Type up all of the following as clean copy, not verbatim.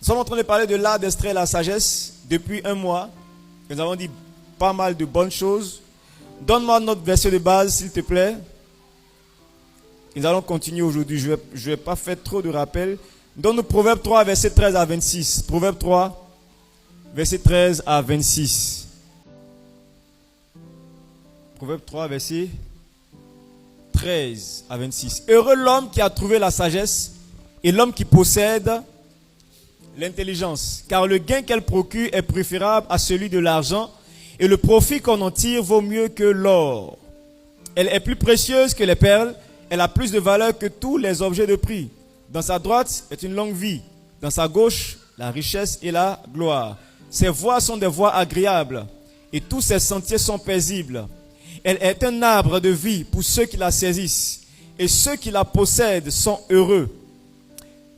Nous sommes en train de parler de l'art d'extraire la sagesse depuis un mois. Nous avons dit pas mal de bonnes choses. Donne-moi notre verset de base, s'il te plaît. Nous allons continuer aujourd'hui. Je vais pas faire trop de rappels. Donne-nous Proverbe 3, verset 13 à 26. Proverbe 3, verset 13 à 26. Proverbe 3, verset 13 à 26. Heureux l'homme qui a trouvé la sagesse et l'homme qui possède l'intelligence, car le gain qu'elle procure est préférable à celui de l'argent et le profit qu'on en tire vaut mieux que l'or. Elle est plus précieuse que les perles, elle a plus de valeur que tous les objets de prix. Dans sa droite est une longue vie, dans sa gauche la richesse et la gloire. Ses voies sont des voies agréables et tous ses sentiers sont paisibles. Elle est un arbre de vie pour ceux qui la saisissent et ceux qui la possèdent sont heureux.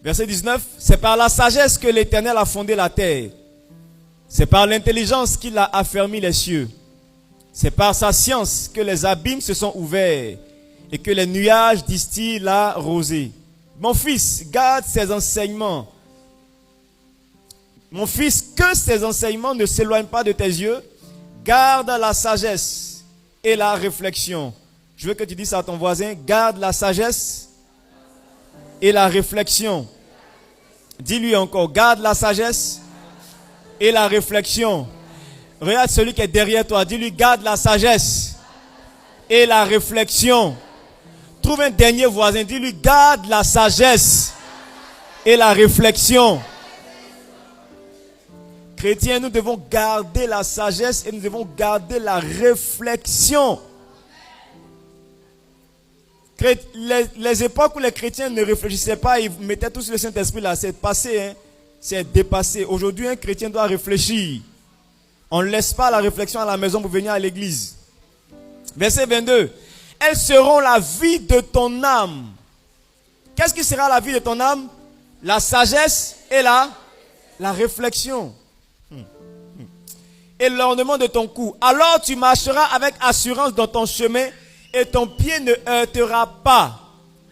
Verset 19, c'est par la sagesse que l'Éternel a fondé la terre. C'est par l'intelligence qu'il a affermi les cieux. C'est par sa science que les abîmes se sont ouverts et que les nuages distillent la rosée. Mon fils, garde ses enseignements. Mon fils, que ces enseignements ne s'éloignent pas de tes yeux. Garde la sagesse et la réflexion. Je veux que tu dises à ton voisin, garde la sagesse et la réflexion. Dis-lui encore, garde la sagesse et la réflexion. Regarde celui qui est derrière toi, dis-lui, garde la sagesse et la réflexion. Trouve un dernier voisin, dis-lui, garde la sagesse et la réflexion. Chrétiens, nous devons garder la sagesse et nous devons garder la réflexion. Les époques où les chrétiens ne réfléchissaient pas, ils mettaient tout sur le Saint-Esprit là, c'est passé, hein? C'est dépassé. Aujourd'hui, un chrétien doit réfléchir. On ne laisse pas la réflexion à la maison pour venir à l'église. Verset 22. Elles seront la vie de ton âme. Qu'est-ce qui sera la vie de ton âme? La sagesse et la réflexion. Et l'ornement de ton cou. Alors tu marcheras avec assurance dans ton chemin et ton pied ne heurtera pas.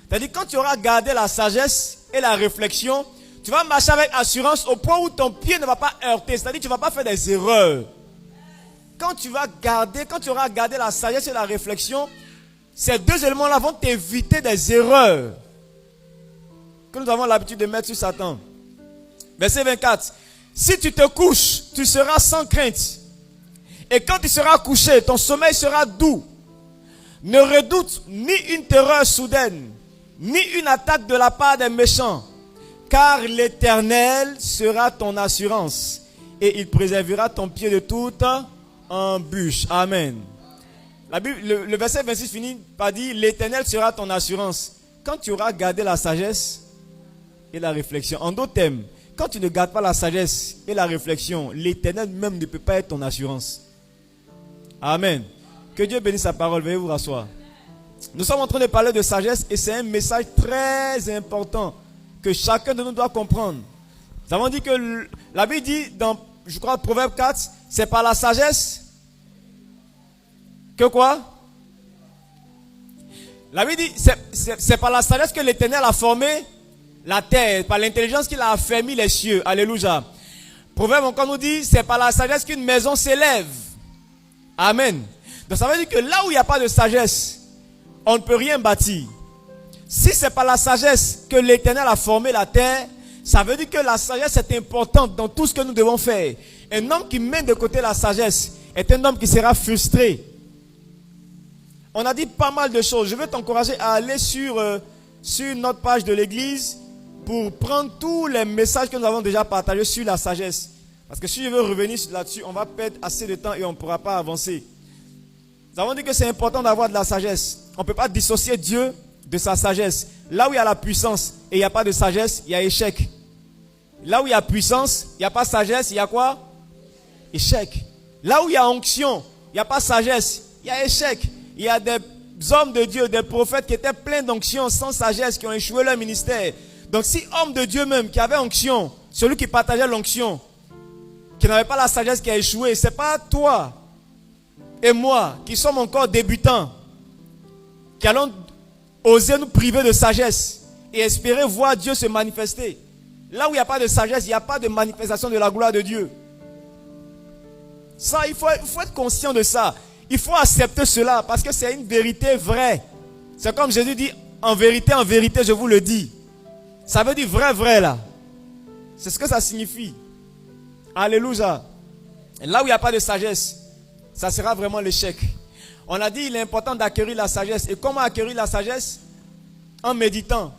C'est-à-dire quand tu auras gardé la sagesse et la réflexion, tu vas marcher avec assurance au point où ton pied ne va pas heurter. C'est-à-dire que tu ne vas pas faire des erreurs. Quand tu auras gardé la sagesse et la réflexion, ces deux éléments-là vont t'éviter des erreurs que nous avons l'habitude de mettre sur Satan. Verset 24. Si tu te couches, tu seras sans crainte. Et quand tu seras couché, ton sommeil sera doux. Ne redoute ni une terreur soudaine, ni une attaque de la part des méchants. Car l'Éternel sera ton assurance. Et il préservera ton pied de toute embûche. Amen. La Bible, le verset 26 finit par dire, l'Éternel sera ton assurance. Quand tu auras gardé la sagesse et la réflexion. En d'autres termes, quand tu ne gardes pas la sagesse et la réflexion, l'Éternel même ne peut pas être ton assurance. Amen. Que Dieu bénisse sa parole. Veuillez vous rasseoir. Nous sommes en train de parler de sagesse et c'est un message très important que chacun de nous doit comprendre. Nous avons dit que la Bible dit dans, je crois, Proverbe 4, c'est par la sagesse que quoi? La Bible dit, c'est par la sagesse que l'Éternel a formé la terre, par l'intelligence qu'il a affermi les cieux. Alléluia. Proverbe encore nous dit, c'est par la sagesse qu'une maison s'élève. Amen. Donc ça veut dire que là où il n'y a pas de sagesse, on ne peut rien bâtir. Si c'est par la sagesse que l'Éternel a formé la terre, ça veut dire que la sagesse est importante dans tout ce que nous devons faire. Un homme qui met de côté la sagesse est un homme qui sera frustré. On a dit pas mal de choses. Je veux t'encourager à aller sur notre page de l'église pour prendre tous les messages que nous avons déjà partagés sur la sagesse. Parce que si je veux revenir là-dessus, on va perdre assez de temps et on ne pourra pas avancer. Nous avons dit que c'est important d'avoir de la sagesse. On ne peut pas dissocier Dieu de sa sagesse. Là où il y a la puissance et il n'y a pas de sagesse, il y a échec. Là où il y a puissance, il n'y a pas sagesse, il y a quoi? Échec. Là où il y a onction, il n'y a pas sagesse, il y a échec. Il y a des hommes de Dieu, des prophètes qui étaient pleins d'onction, sans sagesse, qui ont échoué leur ministère. Donc si homme de Dieu même, qui avait onction, celui qui partageait l'onction, qui n'avait pas la sagesse, qui a échoué, c'est pas toi et moi, qui sommes encore débutants, qui allons oser nous priver de sagesse et espérer voir Dieu se manifester. Là où il n'y a pas de sagesse, il n'y a pas de manifestation de la gloire de Dieu. Ça, il faut être conscient de ça. Il faut accepter cela parce que c'est une vérité vraie. C'est comme Jésus dit, en vérité, je vous le dis. Ça veut dire vrai, vrai là. C'est ce que ça signifie. Alléluia. Et là où il n'y a pas de sagesse, ça sera vraiment l'échec. On a dit il est important d'acquérir la sagesse. Et comment acquérir la sagesse? En méditant.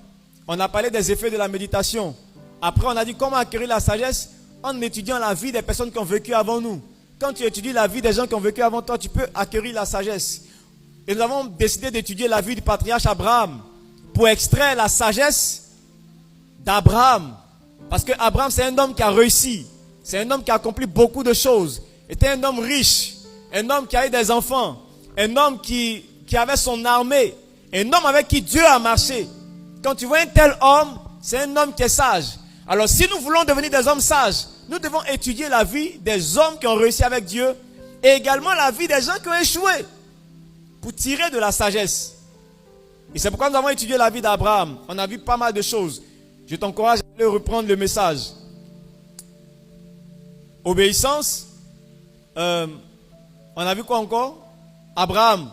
On a parlé des effets de la méditation. Après, on a dit comment acquérir la sagesse? En étudiant la vie des personnes qui ont vécu avant nous. Quand tu étudies la vie des gens qui ont vécu avant toi, tu peux acquérir la sagesse. Et nous avons décidé d'étudier la vie du patriarche Abraham pour extraire la sagesse d'Abraham. Parce que Abraham, c'est un homme qui a réussi. C'est un homme qui a accompli beaucoup de choses. C'était un homme riche. Un homme qui a eu des enfants. Un homme qui avait son armée. Un homme avec qui Dieu a marché. Quand tu vois un tel homme, c'est un homme qui est sage. Alors si nous voulons devenir des hommes sages, nous devons étudier la vie des hommes qui ont réussi avec Dieu et également la vie des gens qui ont échoué pour tirer de la sagesse. Et c'est pourquoi nous avons étudié la vie d'Abraham. On a vu pas mal de choses. Je t'encourage à aller reprendre le message. Obéissance. On a vu quoi encore? Abraham.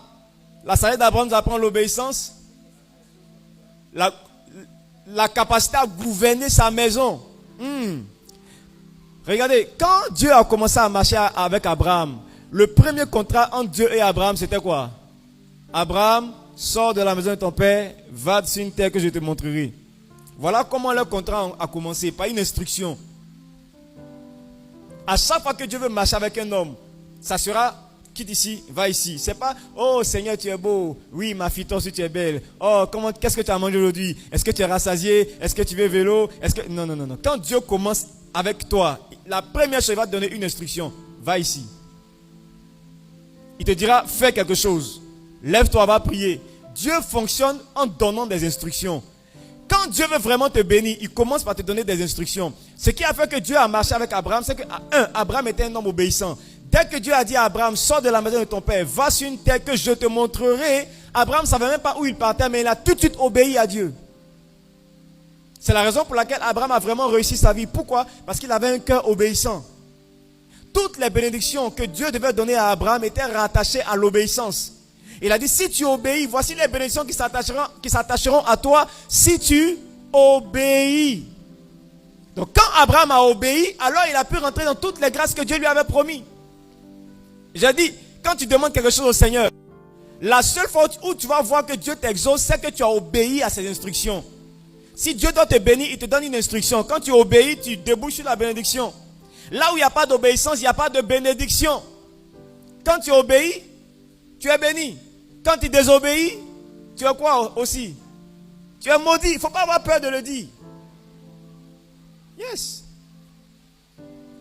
La sagesse d'Abraham nous apprend l'obéissance. La capacité à gouverner sa maison. Regardez, quand Dieu a commencé à marcher avec Abraham, le premier contrat entre Dieu et Abraham, c'était quoi? Abraham, sors de la maison de ton père, va sur une terre que je te montrerai. Voilà comment le contrat a commencé, par une instruction. À chaque fois que Dieu veut marcher avec un homme, ça sera, quitte ici, va ici. C'est pas, oh Seigneur, tu es beau. Oui, ma fille, toi aussi tu es belle. Oh, qu'est-ce que tu as mangé aujourd'hui? Est-ce que tu es rassasié? Est-ce que tu veux vélo? Non. Quand Dieu commence avec toi, la première chose, il va te donner une instruction. Va ici. Il te dira, fais quelque chose. Lève-toi, va prier. Dieu fonctionne en donnant des instructions. Quand Dieu veut vraiment te bénir, il commence par te donner des instructions. Ce qui a fait que Dieu a marché avec Abraham, c'est que, Abraham était un homme obéissant. Dès que Dieu a dit à Abraham, sors de la maison de ton père, va sur une terre que je te montrerai, Abraham ne savait même pas où il partait, mais il a tout de suite obéi à Dieu. C'est la raison pour laquelle Abraham a vraiment réussi sa vie. Pourquoi? Parce qu'il avait un cœur obéissant. Toutes les bénédictions que Dieu devait donner à Abraham étaient rattachées à l'obéissance. Il a dit, si tu obéis, voici les bénédictions qui s'attacheront à toi si tu obéis. Donc quand Abraham a obéi, alors il a pu rentrer dans toutes les grâces que Dieu lui avait promis. J'ai dit, quand tu demandes quelque chose au Seigneur, la seule fois où tu vas voir que Dieu t'exauce, c'est que tu as obéi à ses instructions. Si Dieu doit te bénir, il te donne une instruction. Quand tu obéis, tu débouches sur la bénédiction. Là où il n'y a pas d'obéissance, il n'y a pas de bénédiction. Quand tu obéis, tu es béni. Quand tu désobéis, tu es quoi aussi? Tu es maudit. Il ne faut pas avoir peur de le dire. Yes.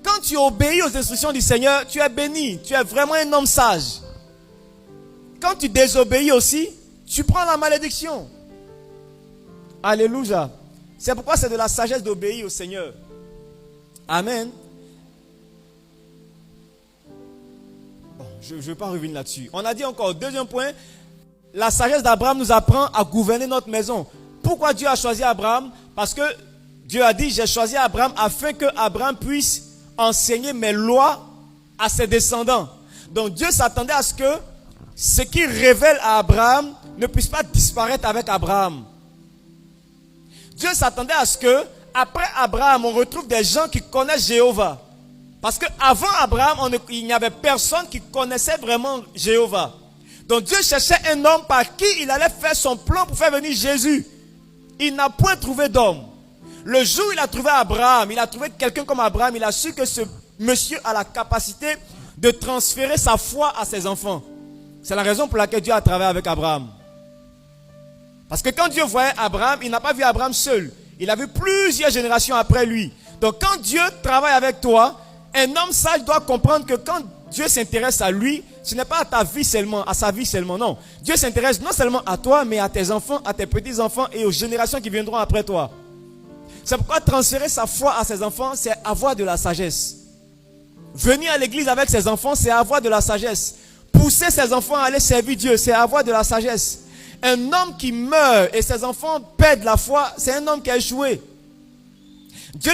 Quand tu obéis aux instructions du Seigneur, tu es béni. Tu es vraiment un homme sage. Quand tu désobéis aussi, tu prends la malédiction. Alléluia. C'est pourquoi c'est de la sagesse d'obéir au Seigneur. Amen. Bon, je ne vais pas revenir là-dessus. On a dit encore, deuxième point, la sagesse d'Abraham nous apprend à gouverner notre maison. Pourquoi Dieu a choisi Abraham? Parce que Dieu a dit, j'ai choisi Abraham afin que Abraham puisse enseigner mes lois à ses descendants. Donc Dieu s'attendait à ce que ce qu'il révèle à Abraham ne puisse pas disparaître avec Abraham. Dieu s'attendait à ce que, après Abraham, on retrouve des gens qui connaissent Jéhovah. Parce qu'avant Abraham, il n'y avait personne qui connaissait vraiment Jéhovah. Donc Dieu cherchait un homme par qui il allait faire son plan pour faire venir Jésus. Il n'a point trouvé d'homme. Le jour où il a trouvé Abraham, il a trouvé quelqu'un comme Abraham, il a su que ce monsieur a la capacité de transférer sa foi à ses enfants. C'est la raison pour laquelle Dieu a travaillé avec Abraham. Parce que quand Dieu voyait Abraham, il n'a pas vu Abraham seul. Il a vu plusieurs générations après lui. Donc quand Dieu travaille avec toi, un homme sage doit comprendre que quand Dieu s'intéresse à lui, ce n'est pas à ta vie seulement, à sa vie seulement, non. Dieu s'intéresse non seulement à toi, mais à tes enfants, à tes petits-enfants et aux générations qui viendront après toi. C'est pourquoi transférer sa foi à ses enfants, c'est avoir de la sagesse. Venir à l'église avec ses enfants, c'est avoir de la sagesse. Pousser ses enfants à aller servir Dieu, c'est avoir de la sagesse. Un homme qui meurt et ses enfants perdent la foi, c'est un homme qui a échoué. Dieu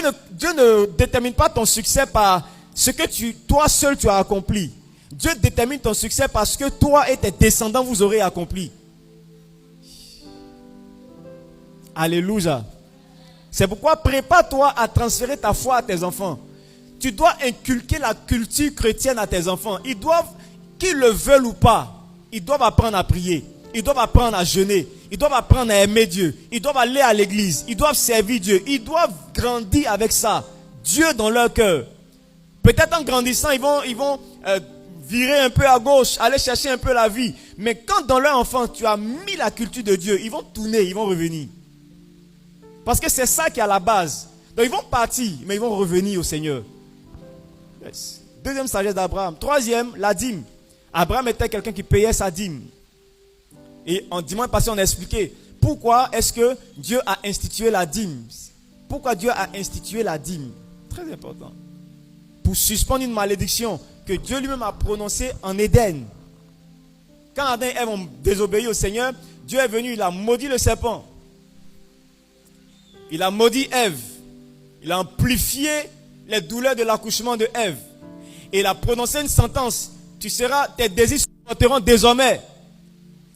ne détermine pas ton succès par ce que toi seul tu as accompli. Dieu détermine ton succès parce que toi et tes descendants vous aurez accompli. Alléluia. C'est pourquoi prépare-toi à transférer ta foi à tes enfants. Tu dois inculquer la culture chrétienne à tes enfants. Ils doivent, qu'ils le veulent ou pas, ils doivent apprendre à prier. Ils doivent apprendre à jeûner. Ils doivent apprendre à aimer Dieu. Ils doivent aller à l'église. Ils doivent servir Dieu. Ils doivent grandir avec ça. Dieu dans leur cœur. Peut-être en grandissant, ils vont virer un peu à gauche, aller chercher un peu la vie. Mais quand dans leur enfant, tu as mis la culture de Dieu, ils vont tourner, ils vont revenir. Parce que c'est ça qui est à la base. Donc ils vont partir, mais ils vont revenir au Seigneur. Yes. Deuxième sagesse d'Abraham. Troisième, la dîme. Abraham était quelqu'un qui payait sa dîme. Et en dimanche passé, on a expliqué pourquoi est-ce que Dieu a institué la dîme. Pourquoi Dieu a institué la dîme. Très important. Pour suspendre une malédiction que Dieu lui-même a prononcée en Éden. Quand Adam et Ève ont désobéi au Seigneur, Dieu est venu, il a maudit le serpent. Il a maudit Ève. Il a amplifié les douleurs de l'accouchement de Ève. Et il a prononcé une sentence. Tes désirs se porteront désormais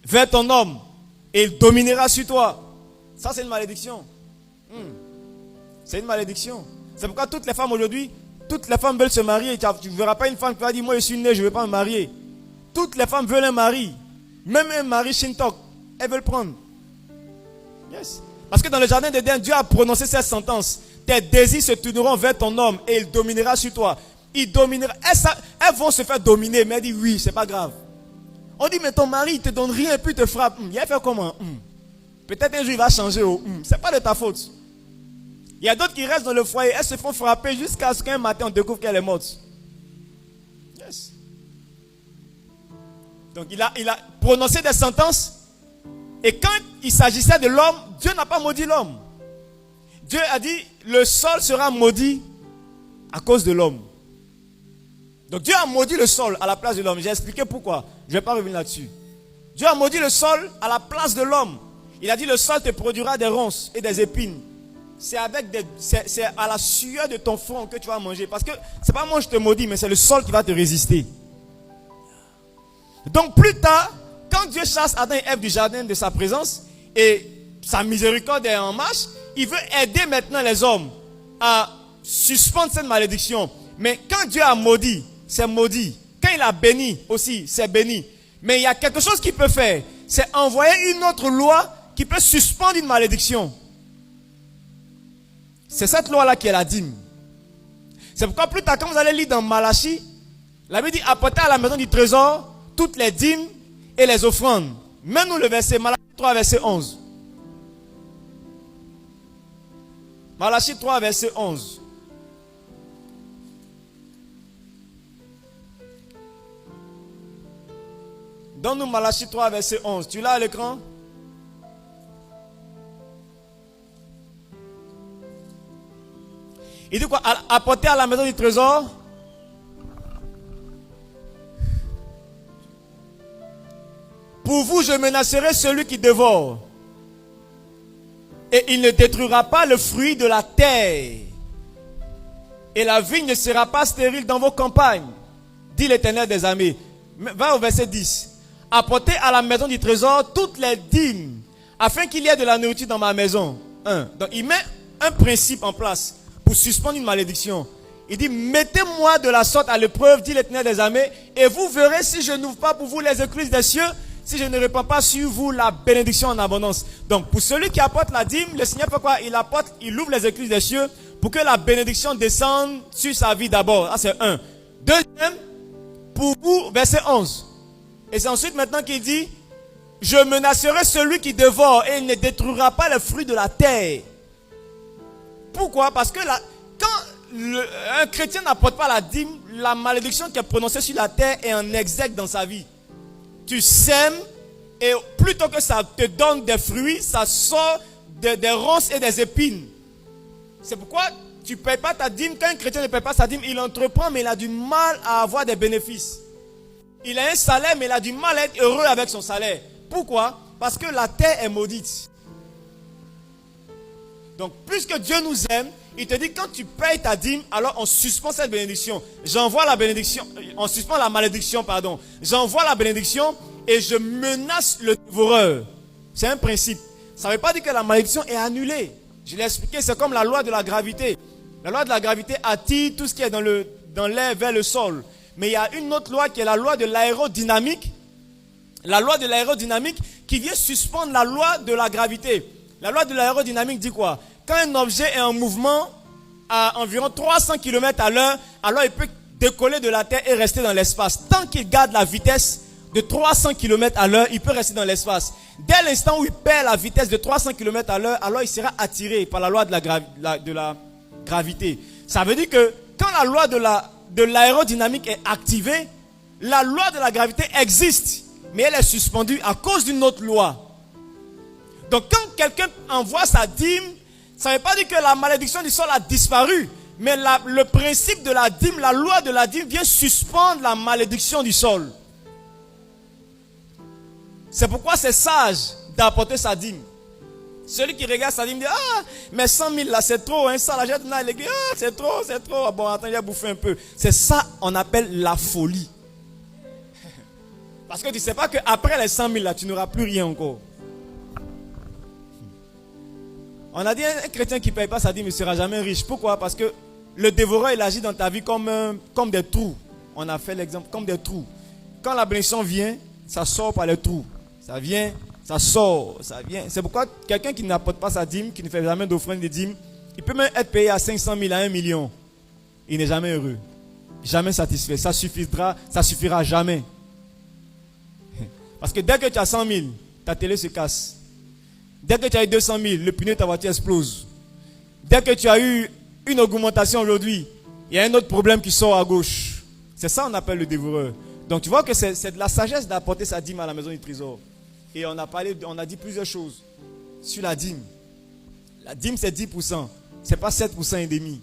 vers ton homme. Et il dominera sur toi. Ça, c'est une malédiction. C'est une malédiction. C'est pourquoi toutes les femmes aujourd'hui, toutes les femmes veulent se marier. Tu ne verras pas une femme qui va dire, moi je suis née, je ne veux pas me marier. Toutes les femmes veulent un mari. Même un mari Shintok, elles veulent prendre. Yes. Parce que dans le jardin d'Éden, Dieu a prononcé cette sentence. Tes désirs se tourneront vers ton homme et il dominera sur toi. Il dominera. Elles vont se faire dominer, mais elle dit oui, c'est pas grave. On dit, mais ton mari, il te donne rien et puis il te frappe. Il va faire comment? Peut-être un jour il va changer. C'est pas de ta faute. Il y a d'autres qui restent dans le foyer, elles se font frapper jusqu'à ce qu'un matin on découvre qu'elle est morte. Yes. Donc il a prononcé des sentences. Et quand il s'agissait de l'homme, Dieu n'a pas maudit l'homme. Dieu a dit, le sol sera maudit à cause de l'homme. Donc Dieu a maudit le sol à la place de l'homme. J'ai expliqué pourquoi. Je ne vais pas revenir là-dessus. Dieu a maudit le sol à la place de l'homme. Il a dit, le sol te produira des ronces et des épines. C'est à la sueur de ton front que tu vas manger. Parce que c'est pas moi je te maudis, mais c'est le sol qui va te résister. Donc plus tard, quand Dieu chasse Adam et Ève du jardin de sa présence, et sa miséricorde est en marche, il veut aider maintenant les hommes à suspendre cette malédiction. Mais quand Dieu a maudit, c'est maudit. Quand il a béni aussi, c'est béni. Mais il y a quelque chose qu'il peut faire. C'est envoyer une autre loi qui peut suspendre une malédiction. C'est cette loi-là qui est la dîme. C'est pourquoi plus tard, quand vous allez lire dans Malachie, la Bible dit, apportez à la maison du trésor toutes les dîmes et les offrandes. Mets-nous le verset, Malachie 3, verset 11. Malachie 3, verset 11. Donne-nous Malachie 3, verset 11. Tu l'as à l'écran? Il dit quoi? Apporter à la maison du trésor. Pour vous, je menacerai celui qui dévore. Et il ne détruira pas le fruit de la terre. Et la vigne ne sera pas stérile dans vos campagnes, dit l'Éternel des armées. Va au verset 10. Apportez à la maison du trésor toutes les dîmes, afin qu'il y ait de la nourriture dans ma maison. Donc il met un principe en place pour suspendre une malédiction. Il dit, mettez-moi de la sorte à l'épreuve, dit l'Éternel des armées, et vous verrez si je n'ouvre pas pour vous les écluses des cieux, si je ne répands pas sur vous la bénédiction en abondance. Donc pour celui qui apporte la dîme, le Seigneur fait quoi? Il ouvre les écluses des cieux pour que la bénédiction descende sur sa vie d'abord. Ça c'est un. Deuxième, pour vous, verset 11. Et c'est ensuite maintenant qu'il dit, je menacerai celui qui dévore et il ne détruira pas le fruit de la terre. Pourquoi? Parce que quand un chrétien n'apporte pas la dîme, la malédiction qui est prononcée sur la terre est en exergue dans sa vie. Tu sèmes et plutôt que ça te donne des fruits, ça sort des ronces et des épines. C'est pourquoi tu ne payes pas ta dîme. Quand un chrétien ne paye pas sa dîme, il entreprend mais il a du mal à avoir des bénéfices. Il a un salaire mais il a du mal à être heureux avec son salaire. Pourquoi? Parce que la terre est maudite. Donc, puisque Dieu nous aime, Il te dit quand tu payes ta dîme, alors on suspend cette bénédiction. J'envoie la bénédiction, on suspend la malédiction, pardon. J'envoie la bénédiction et je menace le dévoreur. C'est un principe. Ça ne veut pas dire que la malédiction est annulée. Je l'ai expliqué, c'est comme la loi de la gravité. La loi de la gravité attire tout ce qui est dans l'air vers le sol. Mais il y a une autre loi qui est la loi de l'aérodynamique. La loi de l'aérodynamique qui vient suspendre la loi de la gravité. La loi de l'aérodynamique dit quoi? Quand un objet est en mouvement à environ 300 km à l'heure, alors il peut décoller de la Terre et rester dans l'espace. Tant qu'il garde la vitesse de 300 km à l'heure, il peut rester dans l'espace. Dès l'instant où il perd la vitesse de 300 km à l'heure, alors il sera attiré par la loi de la gravité. Ça veut dire que quand la loi de l'aérodynamique est activée, la loi de la gravité existe, mais elle est suspendue à cause d'une autre loi. Donc quand quelqu'un envoie sa dîme, ça ne veut pas dire que la malédiction du sol a disparu, mais le principe de la dîme, la loi de la dîme vient suspendre la malédiction du sol. C'est pourquoi c'est sage d'apporter sa dîme. Celui qui regarde sa dîme dit, ah, mais 100 000 là, c'est trop, hein, ça, la jette dans l'église, ah, c'est trop. Bon, attends, il a bouffé un peu. C'est ça, on appelle la folie. Parce que tu ne sais pas qu'après les 100 000 là, tu n'auras plus rien encore. On a dit, un chrétien qui ne paye pas sa dîme ne sera jamais riche. Pourquoi? Parce que le dévoreur, il agit dans ta vie comme des trous. On a fait l'exemple, comme des trous. Quand la bénédiction vient, ça sort par les trous. Ça vient, ça sort, ça vient. C'est pourquoi quelqu'un qui n'apporte pas sa dîme, qui ne fait jamais d'offrande de dîme, il peut même être payé à 500 000, à 1 million. Il n'est jamais heureux. Jamais satisfait. Ça suffira jamais. Parce que dès que tu as 100 000, ta télé se casse. Dès que tu as eu 200 000, le pneu de ta voiture explose. Dès que tu as eu une augmentation aujourd'hui, il y a un autre problème qui sort à gauche. C'est ça qu'on appelle le dévoreur. Donc tu vois que c'est de la sagesse d'apporter sa dîme à la maison du trésor. Et on a dit plusieurs choses sur la dîme. La dîme c'est 10%. C'est pas 7% et demi.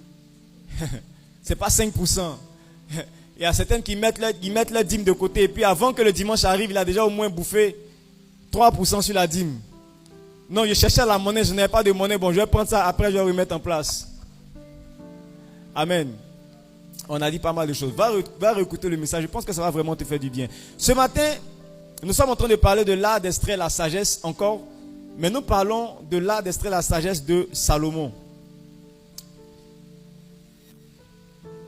C'est pas 5%. Il y a certains qui mettent leur dîme de côté. Et puis avant que le dimanche arrive, il a déjà au moins bouffé 3% sur la dîme. Non, je cherchais la monnaie, je n'avais pas de monnaie. Bon, je vais prendre ça, après je vais remettre en place. Amen. On a dit pas mal de choses. Va réécouter le message, je pense que ça va vraiment te faire du bien. Ce matin, nous sommes en train de parler de l'art d'extraire la sagesse encore. Mais nous parlons de l'art d'extraire la sagesse de Salomon.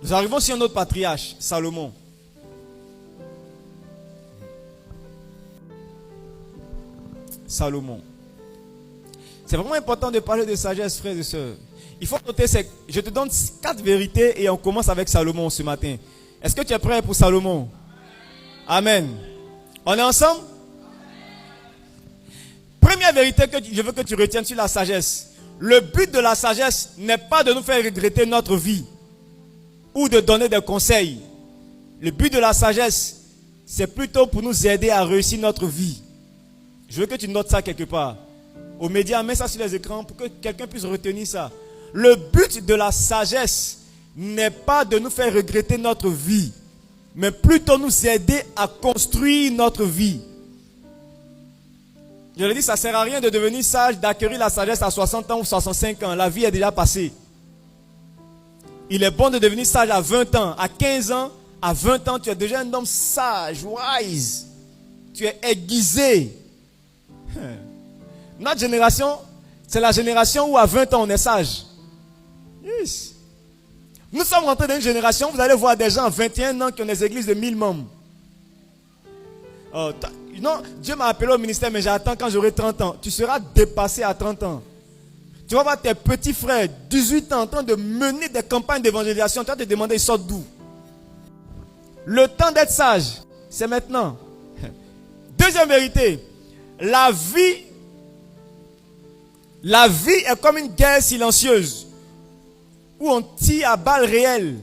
Nous arrivons sur un autre patriarche, Salomon. Salomon. C'est vraiment important de parler de sagesse, frères et sœurs. Il faut noter, je te donne 4 vérités et on commence avec Salomon ce matin. Est-ce que tu es prêt pour Salomon? Amen. On est ensemble? Première vérité que je veux que tu retiennes sur la sagesse. Le but de la sagesse n'est pas de nous faire regretter notre vie ou de donner des conseils. Le but de la sagesse, c'est plutôt pour nous aider à réussir notre vie. Je veux que tu notes ça quelque part. Aux médias, mets ça sur les écrans pour que quelqu'un puisse retenir ça. Le but de la sagesse n'est pas de nous faire regretter notre vie, mais plutôt nous aider à construire notre vie. Je le dis, ça ne sert à rien de devenir sage, d'acquérir la sagesse à 60 ans ou 65 ans. La vie est déjà passée. Il est bon de devenir sage à 20 ans, à 15 ans, à 20 ans, tu es déjà un homme sage, wise. Tu es aiguisé. Notre génération, c'est la génération où à 20 ans on est sage. Yes. Nous sommes rentrés dans une génération, vous allez voir des gens à 21 ans qui ont des églises de 1000 membres. Non, Dieu m'a appelé au ministère, mais j'attends quand j'aurai 30 ans. Tu seras dépassé à 30 ans. Tu vas voir tes petits frères, 18 ans, en train de mener des campagnes d'évangélisation. Tu vas te demander, ils sortent d'où? Le temps d'être sage, c'est maintenant. Deuxième vérité, la vie est comme une guerre silencieuse où on tire à balles réelles.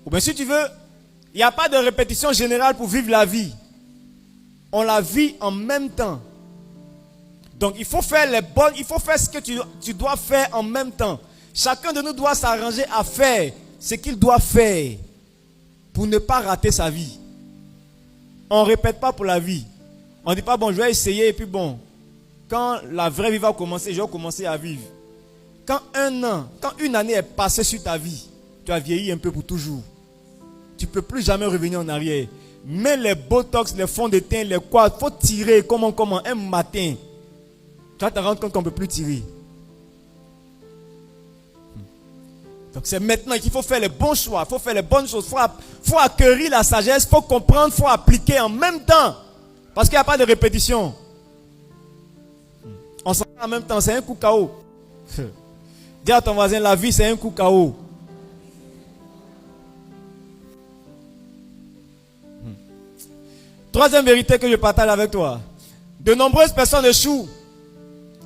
Ou bien si tu veux, il n'y a pas de répétition générale pour vivre la vie. On la vit en même temps. Donc il faut faire ce que tu dois faire en même temps. Chacun de nous doit s'arranger à faire ce qu'il doit faire pour ne pas rater sa vie. On ne répète pas pour la vie. On ne dit pas, bon, je vais essayer et puis bon, quand la vraie vie va commencer, je vais commencer à vivre. quand une année est passée sur ta vie, tu as vieilli un peu pour toujours. Tu ne peux plus jamais revenir en arrière. Mais les botox, les fonds de teint, les quoi, il faut tirer comment, un matin. Tu vas te rendre compte qu'on ne peut plus tirer. Donc c'est maintenant qu'il faut faire les bons choix, il faut faire les bonnes choses, il faut acquérir la sagesse, il faut comprendre, il faut appliquer en même temps. Parce qu'il n'y a pas de répétition. On s'en va en même temps, c'est un coup KO. Dis à ton voisin, la vie c'est un coup KO. Troisième vérité que je partage avec toi. De nombreuses personnes échouent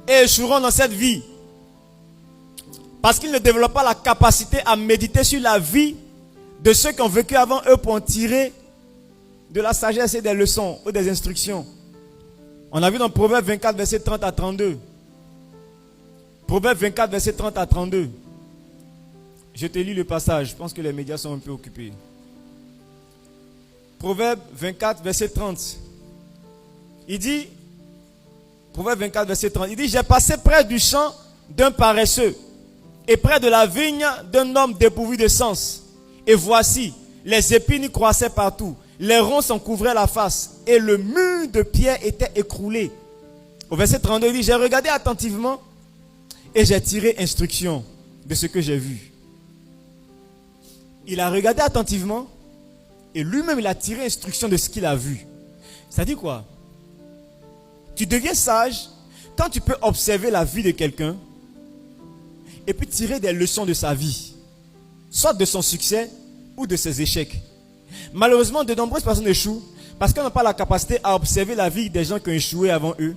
et échoueront dans cette vie. Parce qu'ils ne développent pas la capacité à méditer sur la vie de ceux qui ont vécu avant eux pour en tirer de la sagesse et des leçons ou des instructions. On a vu dans Proverbe 24, verset 30 à 32. Proverbe 24, verset 30 à 32. Je te lis le passage. Je pense que les médias sont un peu occupés. Proverbe 24, verset 30. Il dit, Proverbe 24, verset 30, il dit, j'ai passé près du champ d'un paresseux et près de la vigne d'un homme dépourvu de sens. Et voici, les épines croissaient partout, les ronces en couvraient la face et le mur de pierre était écroulé. Au verset 32, il dit, j'ai regardé attentivement et j'ai tiré instruction de ce que j'ai vu. Il a regardé attentivement et lui-même il a tiré instruction de ce qu'il a vu. Ça dit quoi? Tu deviens sage quand tu peux observer la vie de quelqu'un et puis tirer des leçons de sa vie, soit de son succès ou de ses échecs. Malheureusement, de nombreuses personnes échouent parce qu'elles n'ont pas la capacité à observer la vie des gens qui ont échoué avant eux.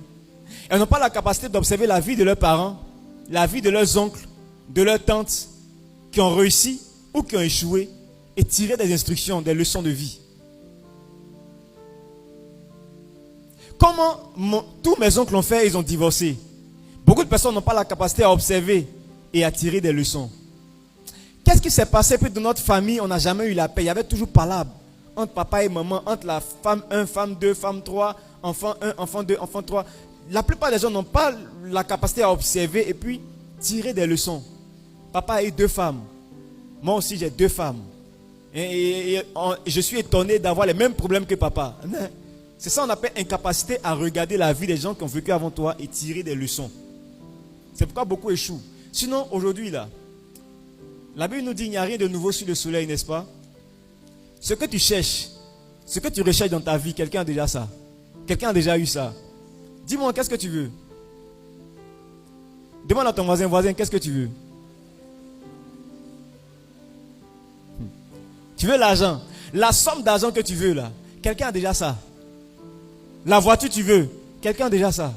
Elles n'ont pas la capacité d'observer la vie de leurs parents, la vie de leurs oncles, de leurs tantes qui ont réussi ou qui ont échoué et tirer des instructions, des leçons de vie. Comment tous mes oncles l'ont fait, ils ont divorcé. Beaucoup de personnes n'ont pas la capacité à observer et à tirer des leçons. Qu'est-ce qui s'est passé? Puis dans notre famille, on n'a jamais eu la paix. Il y avait toujours palabre entre papa et maman, entre la femme 1, femme 2, femme 3, enfant 1, enfant 2, enfant 3. La plupart des gens n'ont pas la capacité à observer et puis tirer des leçons. Papa a eu 2 femmes. Moi aussi, j'ai 2 femmes. Et je suis étonné d'avoir les mêmes problèmes que papa. C'est ça qu'on appelle incapacité à regarder la vie des gens qui ont vécu avant toi et tirer des leçons. C'est pourquoi beaucoup échouent. Sinon, aujourd'hui, là, la Bible nous dit qu'il n'y a rien de nouveau sous le soleil, n'est-ce pas? Ce que tu cherches, ce que tu recherches dans ta vie, quelqu'un a déjà ça. Quelqu'un a déjà eu ça. Dis-moi, qu'est-ce que tu veux? Demande à ton voisin, qu'est-ce que tu veux? Tu veux l'argent. La somme d'argent que tu veux, là, quelqu'un a déjà ça. La voiture, tu veux, quelqu'un a déjà ça.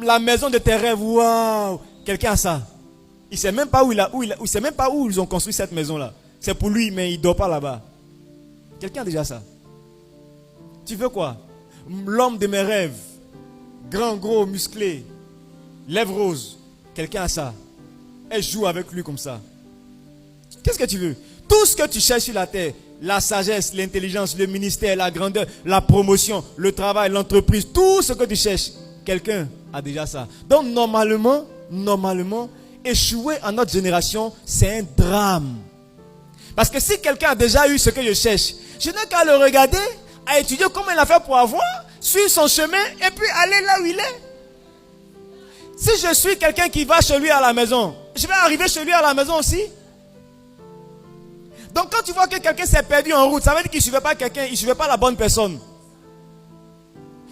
La maison de tes rêves, waouh, quelqu'un a ça. Il ne sait même pas il sait même pas où ils ont construit cette maison-là. C'est pour lui, mais il ne dort pas là-bas. Quelqu'un a déjà ça. Tu veux quoi? L'homme de mes rêves. Grand, gros, musclé. Lèvres roses. Quelqu'un a ça. Elle joue avec lui comme ça. Qu'est-ce que tu veux? Tout ce que tu cherches sur la terre, la sagesse, l'intelligence, le ministère, la grandeur, la promotion, le travail, l'entreprise, tout ce que tu cherches, quelqu'un a déjà ça. Donc normalement, échouer en notre génération, c'est un drame. Parce que si quelqu'un a déjà eu ce que je cherche, je n'ai qu'à le regarder, à étudier comment il a fait pour avoir, suivre son chemin et puis aller là où il est. Si je suis quelqu'un qui va chez lui à la maison, je vais arriver chez lui à la maison aussi. Donc quand tu vois que quelqu'un s'est perdu en route, ça veut dire qu'il ne suivait pas quelqu'un, il ne suivait pas la bonne personne.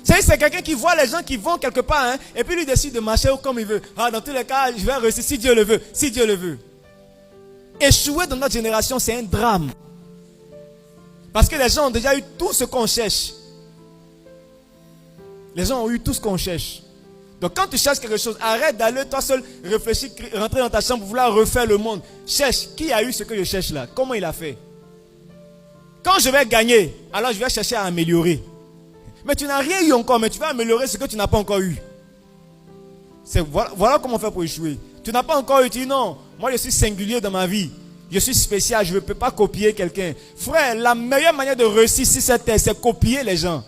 C'est quelqu'un qui voit les gens qui vont quelque part, et puis lui décide de marcher comme il veut. Ah, dans tous les cas, je vais réussir si Dieu le veut. Si Dieu le veut. Échouer dans notre génération, c'est un drame. Parce que les gens ont déjà eu tout ce qu'on cherche. Les gens ont eu tout ce qu'on cherche. Donc quand tu cherches quelque chose, arrête d'aller toi seul réfléchir, rentrer dans ta chambre pour vouloir refaire le monde. Cherche qui a eu ce que je cherche là. Comment il a fait? Quand je vais gagner, alors je vais chercher à améliorer. Mais tu n'as rien eu encore, mais tu vas améliorer ce que tu n'as pas encore eu. Voilà comment on fait pour échouer. Tu n'as pas encore eu, tu dis non, moi je suis singulier dans ma vie. Je suis spécial, je ne peux pas copier quelqu'un. Frère, la meilleure manière de réussir sur cette terre, c'est copier les gens.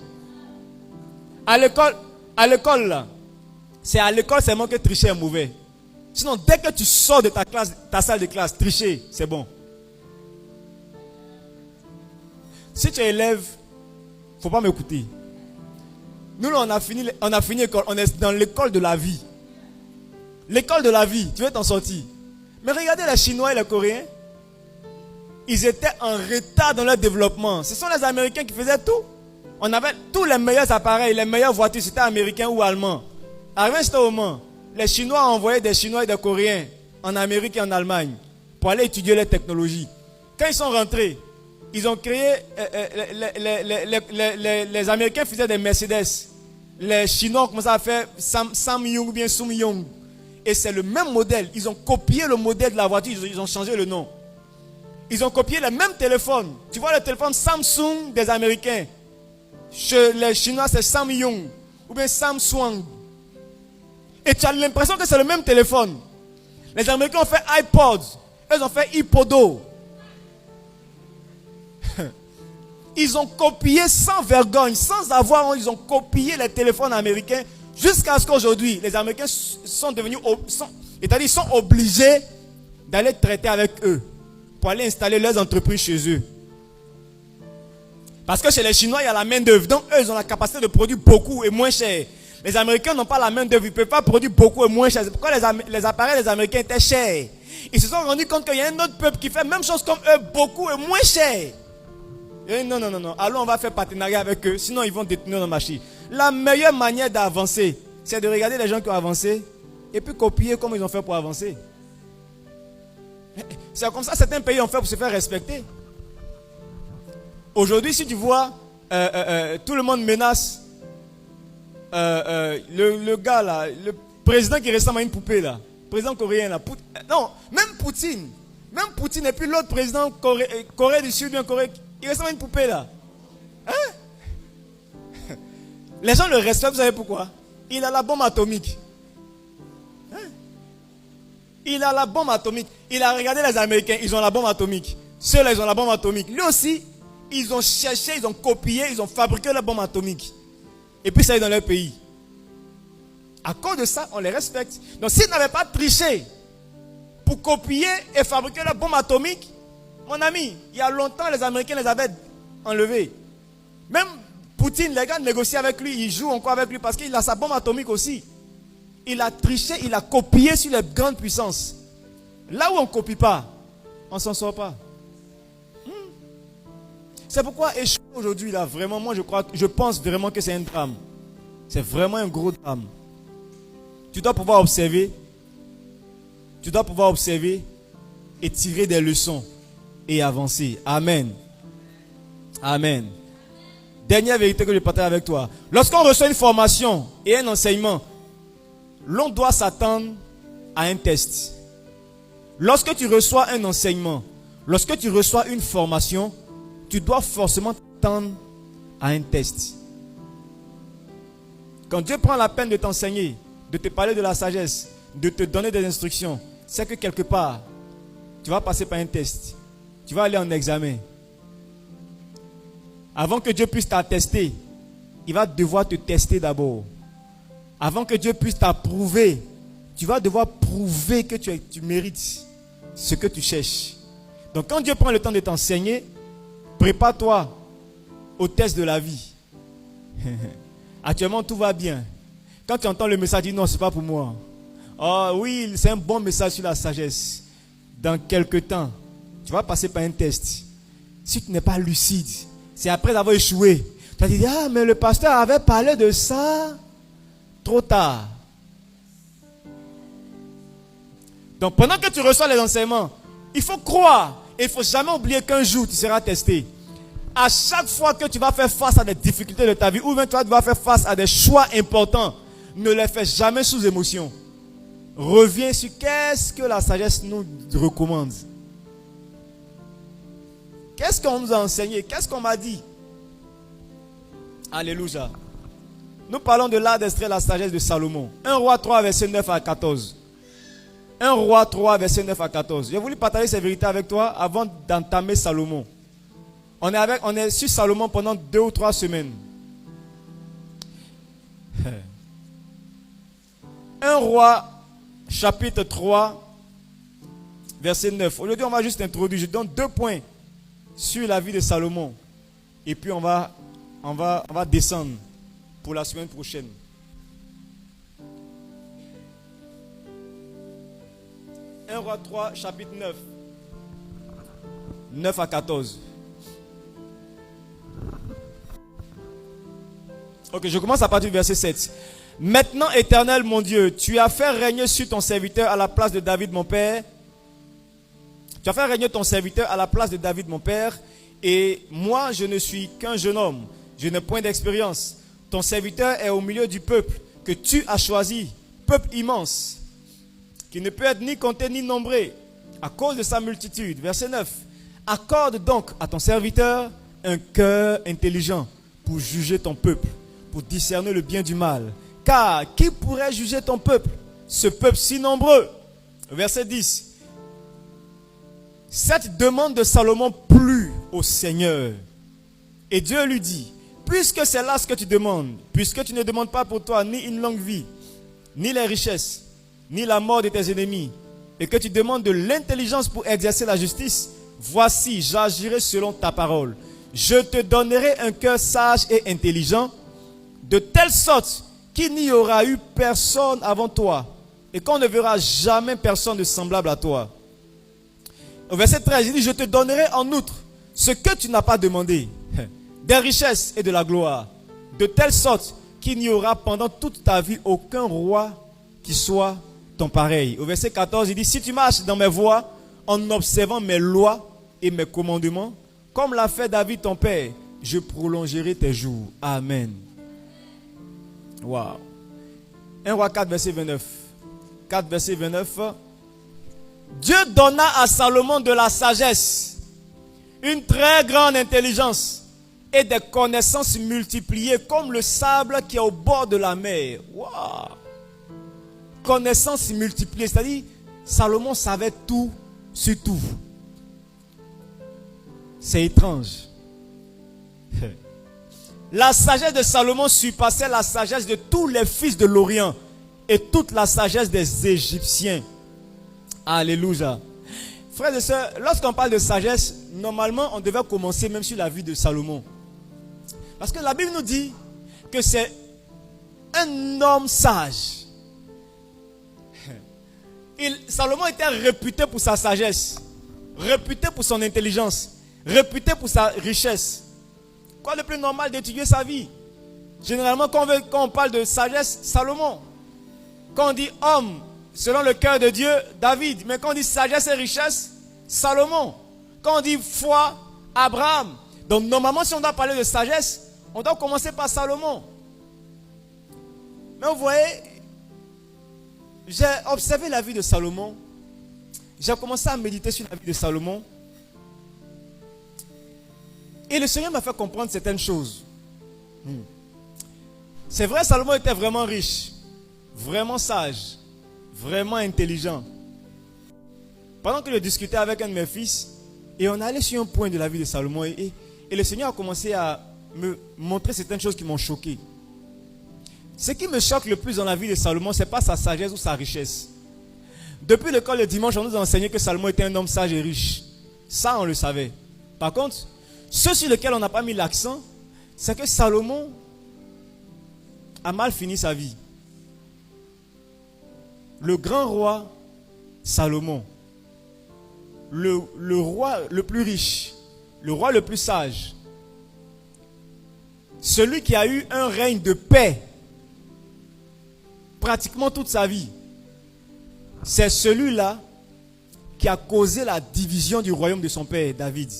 À l'école là, c'est à l'école seulement que tricher est mauvais. Sinon, dès que tu sors de ta salle de classe, tricher, c'est bon. Si tu es élève, il ne faut pas m'écouter. Nous, là, on a fini l'école. On est dans l'école de la vie. L'école de la vie, tu veux t'en sortir. Mais regardez les Chinois et les Coréens. Ils étaient en retard dans leur développement. Ce sont les Américains qui faisaient tout. On avait tous les meilleurs appareils, les meilleures voitures, c'était américains ou allemands. Arrivé à ce moment, les Chinois ont envoyé des Chinois et des Coréens en Amérique et en Allemagne pour aller étudier les technologies. Quand ils sont rentrés, ils ont créé, les Américains faisaient des Mercedes. Les Chinois ont commencé à faire Samyung ou bien Sumyong. Et c'est le même modèle. Ils ont copié le modèle de la voiture, ils ont changé le nom. Ils ont copié le même téléphone. Tu vois le téléphone Samsung des Américains. Chez les Chinois, c'est Samyung ou bien Samsung. Et tu as l'impression que c'est le même téléphone. Les Américains ont fait iPods. Eux ont fait iPodo. Ils ont copié sans vergogne, sans avoir honte. Ils ont copié les téléphones américains jusqu'à ce qu'aujourd'hui, les Américains sont devenus, c'est-à-dire sont obligés d'aller traiter avec eux pour aller installer leurs entreprises chez eux. Parce que chez les Chinois, il y a la main d'œuvre. Donc, eux, ils ont la capacité de produire beaucoup et moins cher. Les Américains n'ont pas la main d'œuvre. Ils ne peuvent pas produire beaucoup et moins cher. C'est pourquoi les appareils des Américains étaient chers. Ils se sont rendus compte qu'il y a un autre peuple qui fait la même chose comme eux, beaucoup et moins cher. Et non. Allons, on va faire partenariat avec eux. Sinon, ils vont détenir nos machines. La meilleure manière d'avancer, c'est de regarder les gens qui ont avancé et puis copier comment ils ont fait pour avancer. C'est comme ça que certains pays ont fait pour se faire respecter. Aujourd'hui, si tu vois, tout le monde menace le gars là, le président qui ressemble à une poupée là, président coréen là. Non, même Poutine et puis l'autre président Corée du Sud, bien Corée, il ressemble à une poupée là. Hein? Les gens le respectent, vous savez pourquoi? Il a la bombe atomique. Hein? Il a la bombe atomique. Il a regardé les Américains, ils ont la bombe atomique. Ceux-là, ils ont la bombe atomique. Lui aussi, ils ont cherché, ils ont copié, ils ont fabriqué la bombe atomique. Et puis ça est dans leur pays. À cause de ça, on les respecte. Donc s'ils n'avaient pas triché pour copier et fabriquer la bombe atomique, mon ami, il y a longtemps, les Américains les avaient enlevés. Même Poutine, les gars négocient avec lui, ils jouent encore avec lui parce qu'il a sa bombe atomique aussi. Il a triché, il a copié sur les grandes puissances. Là où on ne copie pas, on ne s'en sort pas. C'est pourquoi échouer aujourd'hui, là, vraiment, moi je pense vraiment que c'est un drame. C'est vraiment un gros drame. Tu dois pouvoir observer. Tu dois pouvoir observer et tirer des leçons et avancer. Amen. Amen. Dernière vérité que je partage avec toi. Lorsqu'on reçoit une formation et un enseignement, l'on doit s'attendre à un test. Lorsque tu reçois un enseignement, lorsque tu reçois une formation, tu dois forcément t'attendre à un test. Quand Dieu prend la peine de t'enseigner, de te parler de la sagesse, de te donner des instructions, c'est que quelque part, tu vas passer par un test. Tu vas aller en examen. Avant que Dieu puisse t'attester, il va devoir te tester d'abord. Avant que Dieu puisse t'approuver, tu vas devoir prouver que tu mérites ce que tu cherches. Donc quand Dieu prend le temps de t'enseigner, prépare-toi au test de la vie. Actuellement, tout va bien. Quand tu entends le message, dis non, ce n'est pas pour moi. Oh oui, c'est un bon message sur la sagesse. Dans quelques temps, tu vas passer par un test. Si tu n'es pas lucide, c'est après avoir échoué. Tu vas dire, ah, mais le pasteur avait parlé de ça trop tard. Donc, pendant que tu reçois les enseignements, il faut croire. Et il ne faut jamais oublier qu'un jour, tu seras testé. À chaque fois que tu vas faire face à des difficultés de ta vie, ou même tu vas faire face à des choix importants, ne les fais jamais sous émotion. Reviens sur qu'est-ce que la sagesse nous recommande. Qu'est-ce qu'on nous a enseigné? Qu'est-ce qu'on m'a dit? Alléluia. Nous parlons de l'art d'extraire la sagesse de Salomon. 1 Roi 3, verset 9 à 14. 1 Roi 3, verset 9 à 14. J'ai voulu partager ces vérités avec toi avant d'entamer Salomon. On est sur Salomon pendant 2 ou 3 semaines. 1 Roi, chapitre 3, verset 9. Aujourd'hui, on va juste introduire. Je donne 2 points sur la vie de Salomon. Et puis, on va descendre pour la semaine prochaine. 1 Roi 3, chapitre 9. 9 à 14. Ok, je commence à partir du verset 7. Maintenant, Éternel, mon Dieu, tu as fait régner sur ton serviteur à la place de David, mon père. Tu as fait régner ton serviteur à la place de David, mon père. Et moi, je ne suis qu'un jeune homme. Je n'ai point d'expérience. Ton serviteur est au milieu du peuple que tu as choisi. Peuple immense, qui ne peut être ni compté ni nombré à cause de sa multitude. Verset 9. Accorde donc à ton serviteur un cœur intelligent pour juger ton peuple, pour discerner le bien du mal. Car qui pourrait juger ton peuple, ce peuple si nombreux? Verset 10. Cette demande de Salomon plut au Seigneur. Et Dieu lui dit, puisque c'est là ce que tu demandes, puisque tu ne demandes pas pour toi ni une longue vie, ni les richesses, ni la mort de tes ennemis, et que tu demandes de l'intelligence pour exercer la justice, voici, j'agirai selon ta parole. Je te donnerai un cœur sage et intelligent, de telle sorte qu'il n'y aura eu personne avant toi, et qu'on ne verra jamais personne de semblable à toi. Au verset 13, il dit, je te donnerai en outre ce que tu n'as pas demandé, des richesses et de la gloire, de telle sorte qu'il n'y aura pendant toute ta vie aucun roi qui soit ton pareil. Au verset 14, il dit, si tu marches dans mes voies, en observant mes lois et mes commandements, comme l'a fait David ton père, je prolongerai tes jours. Amen. Wow. 1 Roi 4, verset 29. 4, verset 29. Dieu donna à Salomon de la sagesse, une très grande intelligence et des connaissances multipliées comme le sable qui est au bord de la mer. Wow. Connaissances multipliées, c'est-à-dire Salomon savait tout sur tout. C'est étrange. La sagesse de Salomon surpassait la sagesse de tous les fils de l'Orient et toute la sagesse des Égyptiens. Alléluia. Frères et sœurs, lorsqu'on parle de sagesse, normalement on devait commencer même sur la vie de Salomon. Parce que la Bible nous dit que c'est un homme sage. Salomon était réputé pour sa sagesse, réputé pour son intelligence, réputé pour sa richesse. Quoi de plus normal d'étudier sa vie? Généralement, quand on parle de sagesse, Salomon. Quand on dit homme, selon le cœur de Dieu, David. Mais quand on dit sagesse et richesse, Salomon. Quand on dit foi, Abraham. Donc normalement, si on doit parler de sagesse, on doit commencer par Salomon. Mais vous voyez, j'ai observé la vie de Salomon. J'ai commencé à méditer sur la vie de Salomon. Et le Seigneur m'a fait comprendre certaines choses. C'est vrai, Salomon était vraiment riche, vraiment sage, vraiment intelligent. Pendant que je discutais avec un de mes fils, et on allait sur un point de la vie de Salomon, et le Seigneur a commencé à me montrer certaines choses qui m'ont choqué. Ce qui me choque le plus dans la vie de Salomon, ce n'est pas sa sagesse ou sa richesse. Depuis l'école le dimanche, on nous a enseigné que Salomon était un homme sage et riche. Ça, on le savait. Par contre, ce sur lequel on n'a pas mis l'accent, c'est que Salomon a mal fini sa vie. Le grand roi Salomon, le roi le plus riche, le roi le plus sage, celui qui a eu un règne de paix pratiquement toute sa vie, c'est celui-là qui a causé la division du royaume de son père David.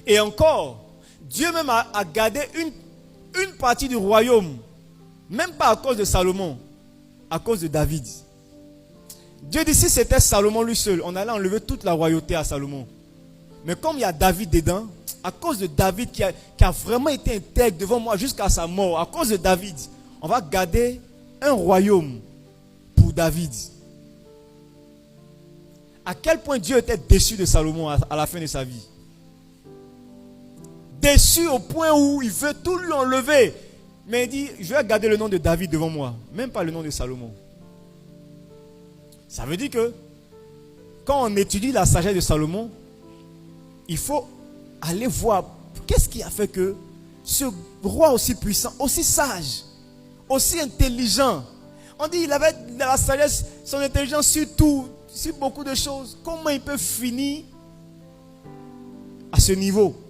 Et encore, Dieu même a gardé une partie du royaume, même pas à cause de Salomon, à cause de David. Dieu dit, si c'était Salomon lui seul, on allait enlever toute la royauté à Salomon. Mais comme il y a David dedans, à cause de David qui a vraiment été intègre devant moi jusqu'à sa mort, à cause de David, on va garder un royaume pour David. À quel point Dieu était déçu de Salomon à la fin de sa vie. Déçu au point où il veut tout lui enlever. Mais il dit, je vais garder le nom de David devant moi. Même pas le nom de Salomon. Ça veut dire que quand on étudie la sagesse de Salomon, il faut aller voir qu'est-ce qui a fait que ce roi aussi puissant, aussi sage, aussi intelligent, on dit qu'il avait de la sagesse, son intelligence sur tout, sur beaucoup de choses. Comment il peut finir à ce niveau?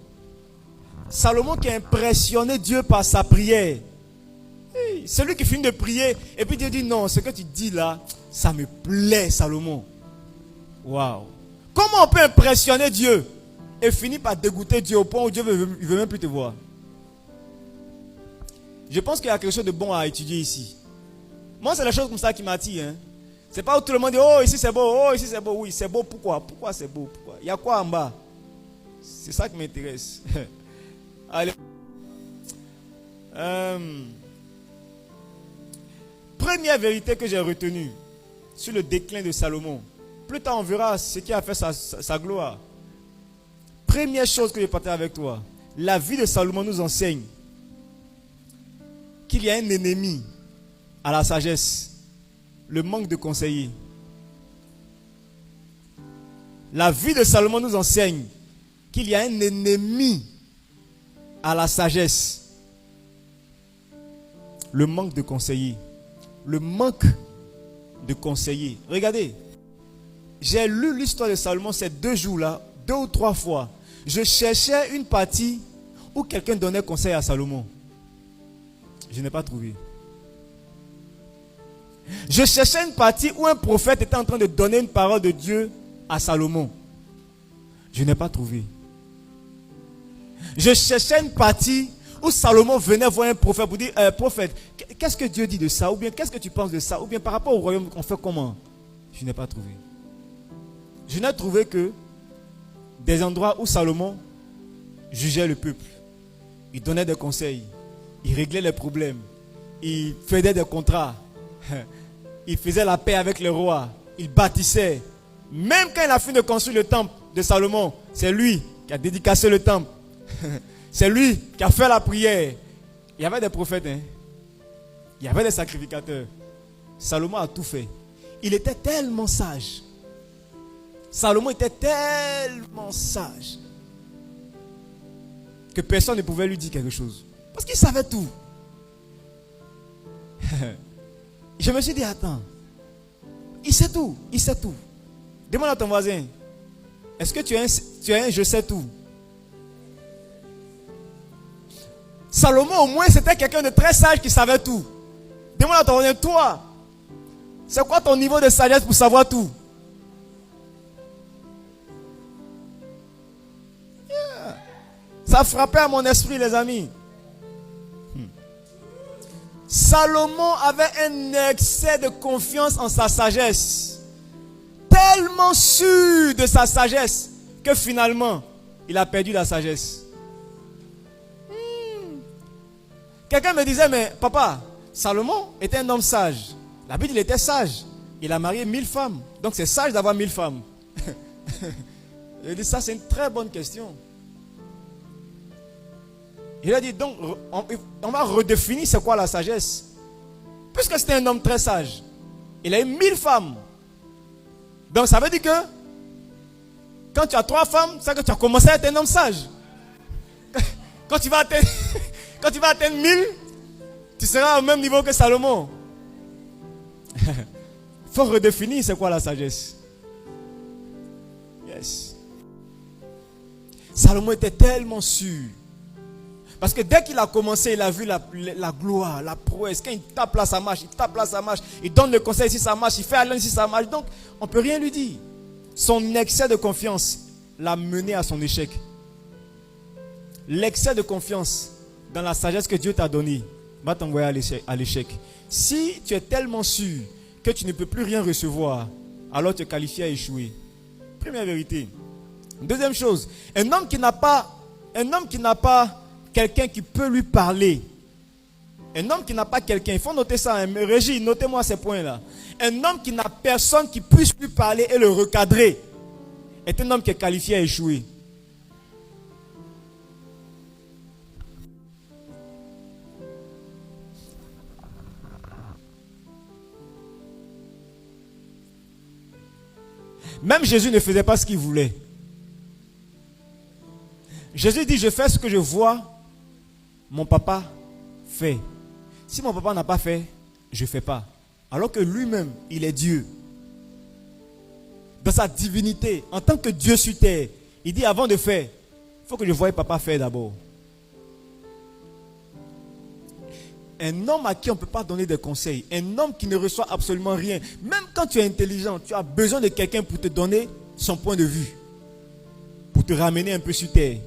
Salomon qui a impressionné Dieu par sa prière. Hey, celui qui finit de prier et puis Dieu dit non, ce que tu dis là, ça me plaît, Salomon. Waouh! Comment on peut impressionner Dieu et finir par dégoûter Dieu au point où Dieu ne veut même plus te voir? Je pense qu'il y a quelque chose de bon à étudier ici. Moi, c'est la chose comme ça qui m'attire. Hein. C'est pas où tout le monde dit oh, ici c'est beau, oh, ici c'est beau. Oui, c'est beau. Pourquoi? Pourquoi c'est beau? Pourquoi? Il y a quoi en bas? C'est ça qui m'intéresse. Allez. Première vérité que j'ai retenue sur le déclin de Salomon. Plus tard, on verra ce qui a fait sa gloire. Première chose que je partage avec toi. La vie de Salomon nous enseigne qu'il y a un ennemi à la sagesse, le manque de conseillers. La vie de Salomon nous enseigne qu'il y a un ennemi à la sagesse, le manque de conseillers. Le manque de conseillers. Regardez, j'ai lu l'histoire de Salomon ces 2 jours-là, 2 ou 3 fois. Je cherchais une partie où quelqu'un donnait conseil à Salomon. Je n'ai pas trouvé. Je cherchais une partie où un prophète était en train de donner une parole de Dieu à Salomon. Je n'ai pas trouvé. Je cherchais une partie où Salomon venait voir un prophète pour dire prophète, qu'est-ce que Dieu dit de ça? Ou bien qu'est-ce que tu penses de ça? Ou bien par rapport au royaume, on fait comment? Je n'ai pas trouvé. Je n'ai trouvé que des endroits où Salomon jugeait le peuple. Il donnait des conseils. Il réglait les problèmes. Il faisait des contrats. Il faisait la paix avec le roi. Il bâtissait. Même quand il a fini de construire le temple de Salomon, c'est lui qui a dédicacé le temple. C'est lui qui a fait la prière. Il y avait des prophètes. Hein? Il y avait des sacrificateurs. Salomon a tout fait. Il était tellement sage. Salomon était tellement sage que personne ne pouvait lui dire quelque chose. Parce qu'il savait tout. Je me suis dit, attends. Il sait tout. Il sait tout. Demande à ton voisin. Est-ce que tu as un je sais tout? Salomon au moins c'était quelqu'un de très sage qui savait tout. Demande à ton voisin, toi, c'est quoi ton niveau de sagesse pour savoir tout? Yeah. Ça frappait à mon esprit, les amis. Salomon avait un excès de confiance en sa sagesse. Tellement sûr de sa sagesse que finalement, il a perdu la sagesse. Quelqu'un me disait, mais papa, Salomon était un homme sage. La Bible, il était sage. Il a marié 1000 femmes. Donc c'est sage d'avoir 1000 femmes. Il a dit, ça c'est une très bonne question. Il a dit, donc on va redéfinir c'est quoi la sagesse. Puisque c'était un homme très sage. Il a eu 1000 femmes. Donc ça veut dire que quand tu as 3 femmes, c'est que tu as commencé à être un homme sage. Quand tu vas atteindre 1000, tu seras au même niveau que Salomon. Il faut redéfinir c'est quoi la sagesse. Yes. Salomon était tellement sûr. Parce que dès qu'il a commencé, il a vu la gloire, la prouesse. Quand il tape là, ça marche. Il tape là, ça marche. Il donne le conseil si ça marche. Il fait aller si ça marche. Donc, on ne peut rien lui dire. Son excès de confiance l'a mené à son échec. L'excès de confiance dans la sagesse que Dieu t'a donnée va t'envoyer à l'échec. Si tu es tellement sûr que tu ne peux plus rien recevoir, alors tu es qualifié à échouer. Première vérité. Deuxième chose, un homme qui n'a pas quelqu'un qui peut lui parler. Un homme qui n'a pas quelqu'un, il faut noter ça, hein, Régis, notez-moi ces points-là. Un homme qui n'a personne qui puisse lui parler et le recadrer est un homme qui est qualifié à échouer. Même Jésus ne faisait pas ce qu'il voulait. Jésus dit, je fais ce que je vois mon papa fait. Si mon papa n'a pas fait, je ne fais pas. Alors que lui-même, il est Dieu. Dans sa divinité, en tant que Dieu sur terre, il dit avant de faire, il faut que je voie papa faire d'abord. Un homme à qui on ne peut pas donner des conseils, un homme qui ne reçoit absolument rien, même quand tu es intelligent, tu as besoin de quelqu'un pour te donner son point de vue, pour te ramener un peu sur terre.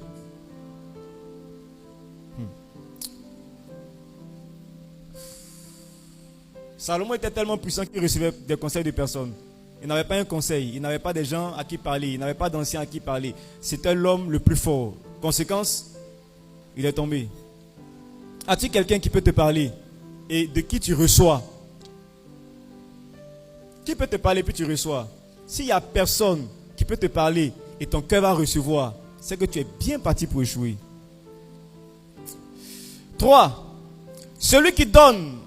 Salomon était tellement puissant qu'il recevait des conseils de personnes. Il n'avait pas un conseil, il n'avait pas des gens à qui parler, il n'avait pas d'anciens à qui parler. C'était l'homme le plus fort. Conséquence, il est tombé. As-tu quelqu'un qui peut te parler et de qui tu reçois? Qui peut te parler puis tu reçois? S'il n'y a personne qui peut te parler et ton cœur va recevoir, c'est que tu es bien parti pour échouer. 3. Celui qui donne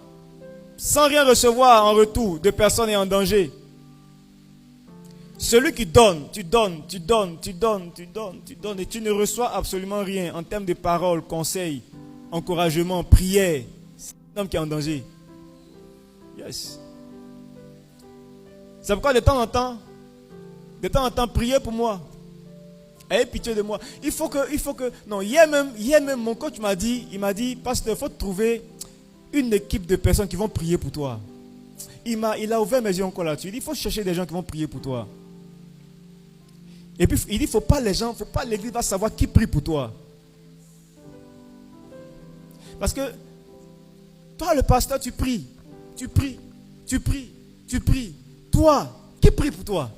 sans rien recevoir en retour de personne est en danger. Celui qui donne, tu donnes, tu donnes, tu donnes, tu donnes, tu donnes et tu ne reçois absolument rien en termes de paroles, conseils, encouragement, prière. C'est un homme qui est en danger. Yes. C'est pourquoi de temps en temps, priez pour moi. Ayez pitié de moi. Il faut que, non, hier même, mon coach m'a dit, pasteur, il faut trouver une équipe de personnes qui vont prier pour toi. Il a ouvert mes yeux encore là-dessus. Il dit, il faut chercher des gens qui vont prier pour toi. Et puis, il dit, faut pas l'église va savoir qui prie pour toi. Parce que, toi, le pasteur, tu pries. Toi, qui prie pour toi?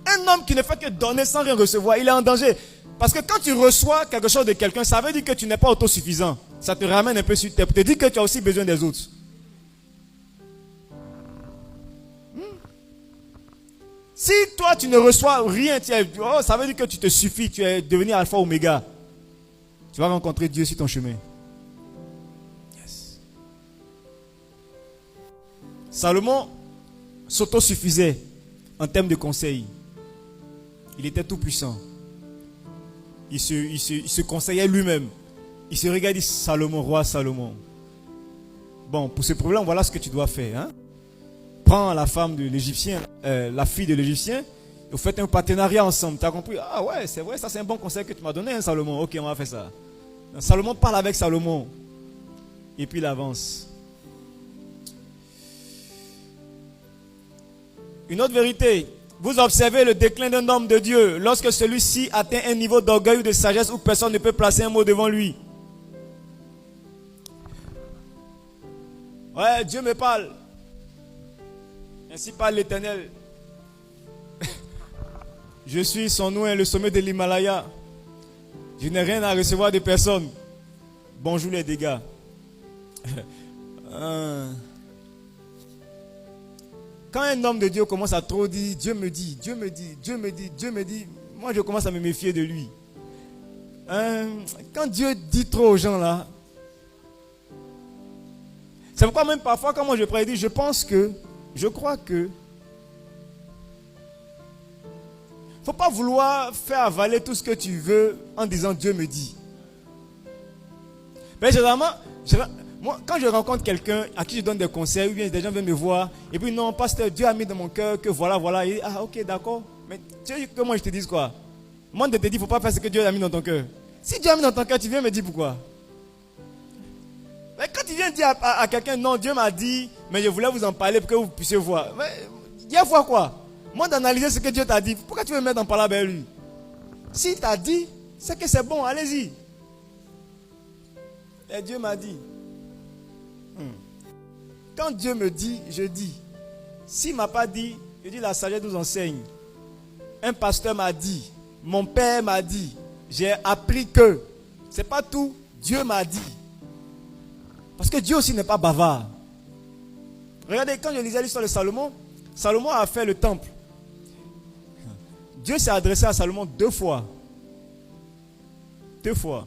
Un homme qui ne fait que donner sans rien recevoir, il est en danger. Parce que quand tu reçois quelque chose de quelqu'un, ça veut dire que tu n'es pas autosuffisant. Ça te ramène un peu sur terre pour te dire que tu as aussi besoin des autres. Si toi tu ne reçois rien, ça veut dire que tu te suffis, tu es devenu alpha oméga. Tu vas rencontrer Dieu sur ton chemin. Yes. Salomon s'autosuffisait en termes de conseils. Il était tout puissant. Il se conseillait lui-même. Il se regardait, Salomon, roi Salomon. Bon, pour ce problème, voilà ce que tu dois faire. Hein? Prends la femme de l'Égyptien, la fille de l'Égyptien, et vous faites un partenariat ensemble. Tu as compris? Ah ouais, c'est vrai, ça c'est un bon conseil que tu m'as donné, hein, Salomon. Ok, on va faire ça. Salomon parle avec Salomon. Et puis il avance. Une autre vérité. Vous observez le déclin d'un homme de Dieu lorsque celui-ci atteint un niveau d'orgueil ou de sagesse où personne ne peut placer un mot devant lui. Ouais, Dieu me parle. Ainsi parle l'Éternel. Je suis son nom le sommet de l'Himalaya. Je n'ai rien à recevoir de personne. Bonjour les dégâts. Quand un homme de Dieu commence à trop dire, Dieu me dit, moi je commence à me méfier de lui. Quand Dieu dit trop aux gens là, c'est pourquoi même parfois quand moi je prédis, je crois que, faut pas vouloir faire avaler tout ce que tu veux en disant Dieu me dit. Mais généralement, moi, quand je rencontre quelqu'un à qui je donne des conseils, ou bien des gens viennent me voir, et puis non, pasteur, Dieu a mis dans mon cœur que voilà, et, ah ok, d'accord, mais tu veux que moi je te dise quoi? Moi je te dis, il ne faut pas faire ce que Dieu a mis dans ton cœur. Si Dieu a mis dans ton cœur, tu viens me dire pourquoi? Mais quand tu viens dire à quelqu'un, non, Dieu m'a dit, mais je voulais vous en parler pour que vous puissiez voir. Mais Dieu voit quoi? Moi d'analyser ce que Dieu t'a dit, pourquoi tu veux me mettre en parler avec lui? S'il t'a dit, c'est que c'est bon, allez-y. Et Dieu m'a dit. Quand Dieu me dit, je dis. S'il ne m'a pas dit, je dis la sagesse nous enseigne. Un pasteur m'a dit, mon père m'a dit, j'ai appris que. C'est pas tout, Dieu m'a dit. Parce que Dieu aussi n'est pas bavard. Regardez, quand je lisais l'histoire de Salomon, Salomon a fait le temple. Dieu s'est adressé à Salomon 2 fois. 2 fois.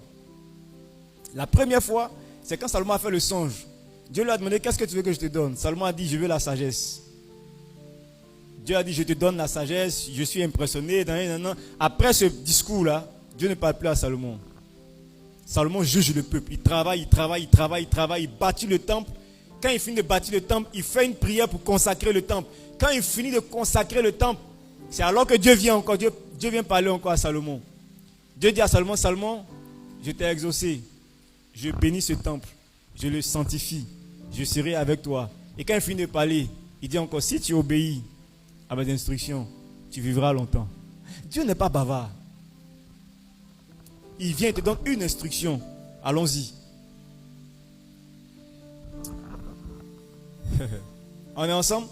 La première fois, c'est quand Salomon a fait le songe. Dieu lui a demandé, qu'est-ce que tu veux que je te donne? Salomon a dit, je veux la sagesse. Dieu a dit, je te donne la sagesse, je suis impressionné. Après ce discours-là, Dieu ne parle plus à Salomon. Salomon juge le peuple. Il travaille, il bâtit le temple. Quand il finit de bâtir le temple, il fait une prière pour consacrer le temple. Quand il finit de consacrer le temple, c'est alors que Dieu vient encore. Dieu vient parler encore à Salomon. Dieu dit à Salomon, Salomon, je t'ai exaucé. Je bénis ce temple. Je le sanctifie. Je serai avec toi. Et quand il finit de parler, il dit encore, si tu obéis à mes instructions, tu vivras longtemps. Dieu n'est pas bavard. Il vient et te donne une instruction. Allons-y. On est ensemble?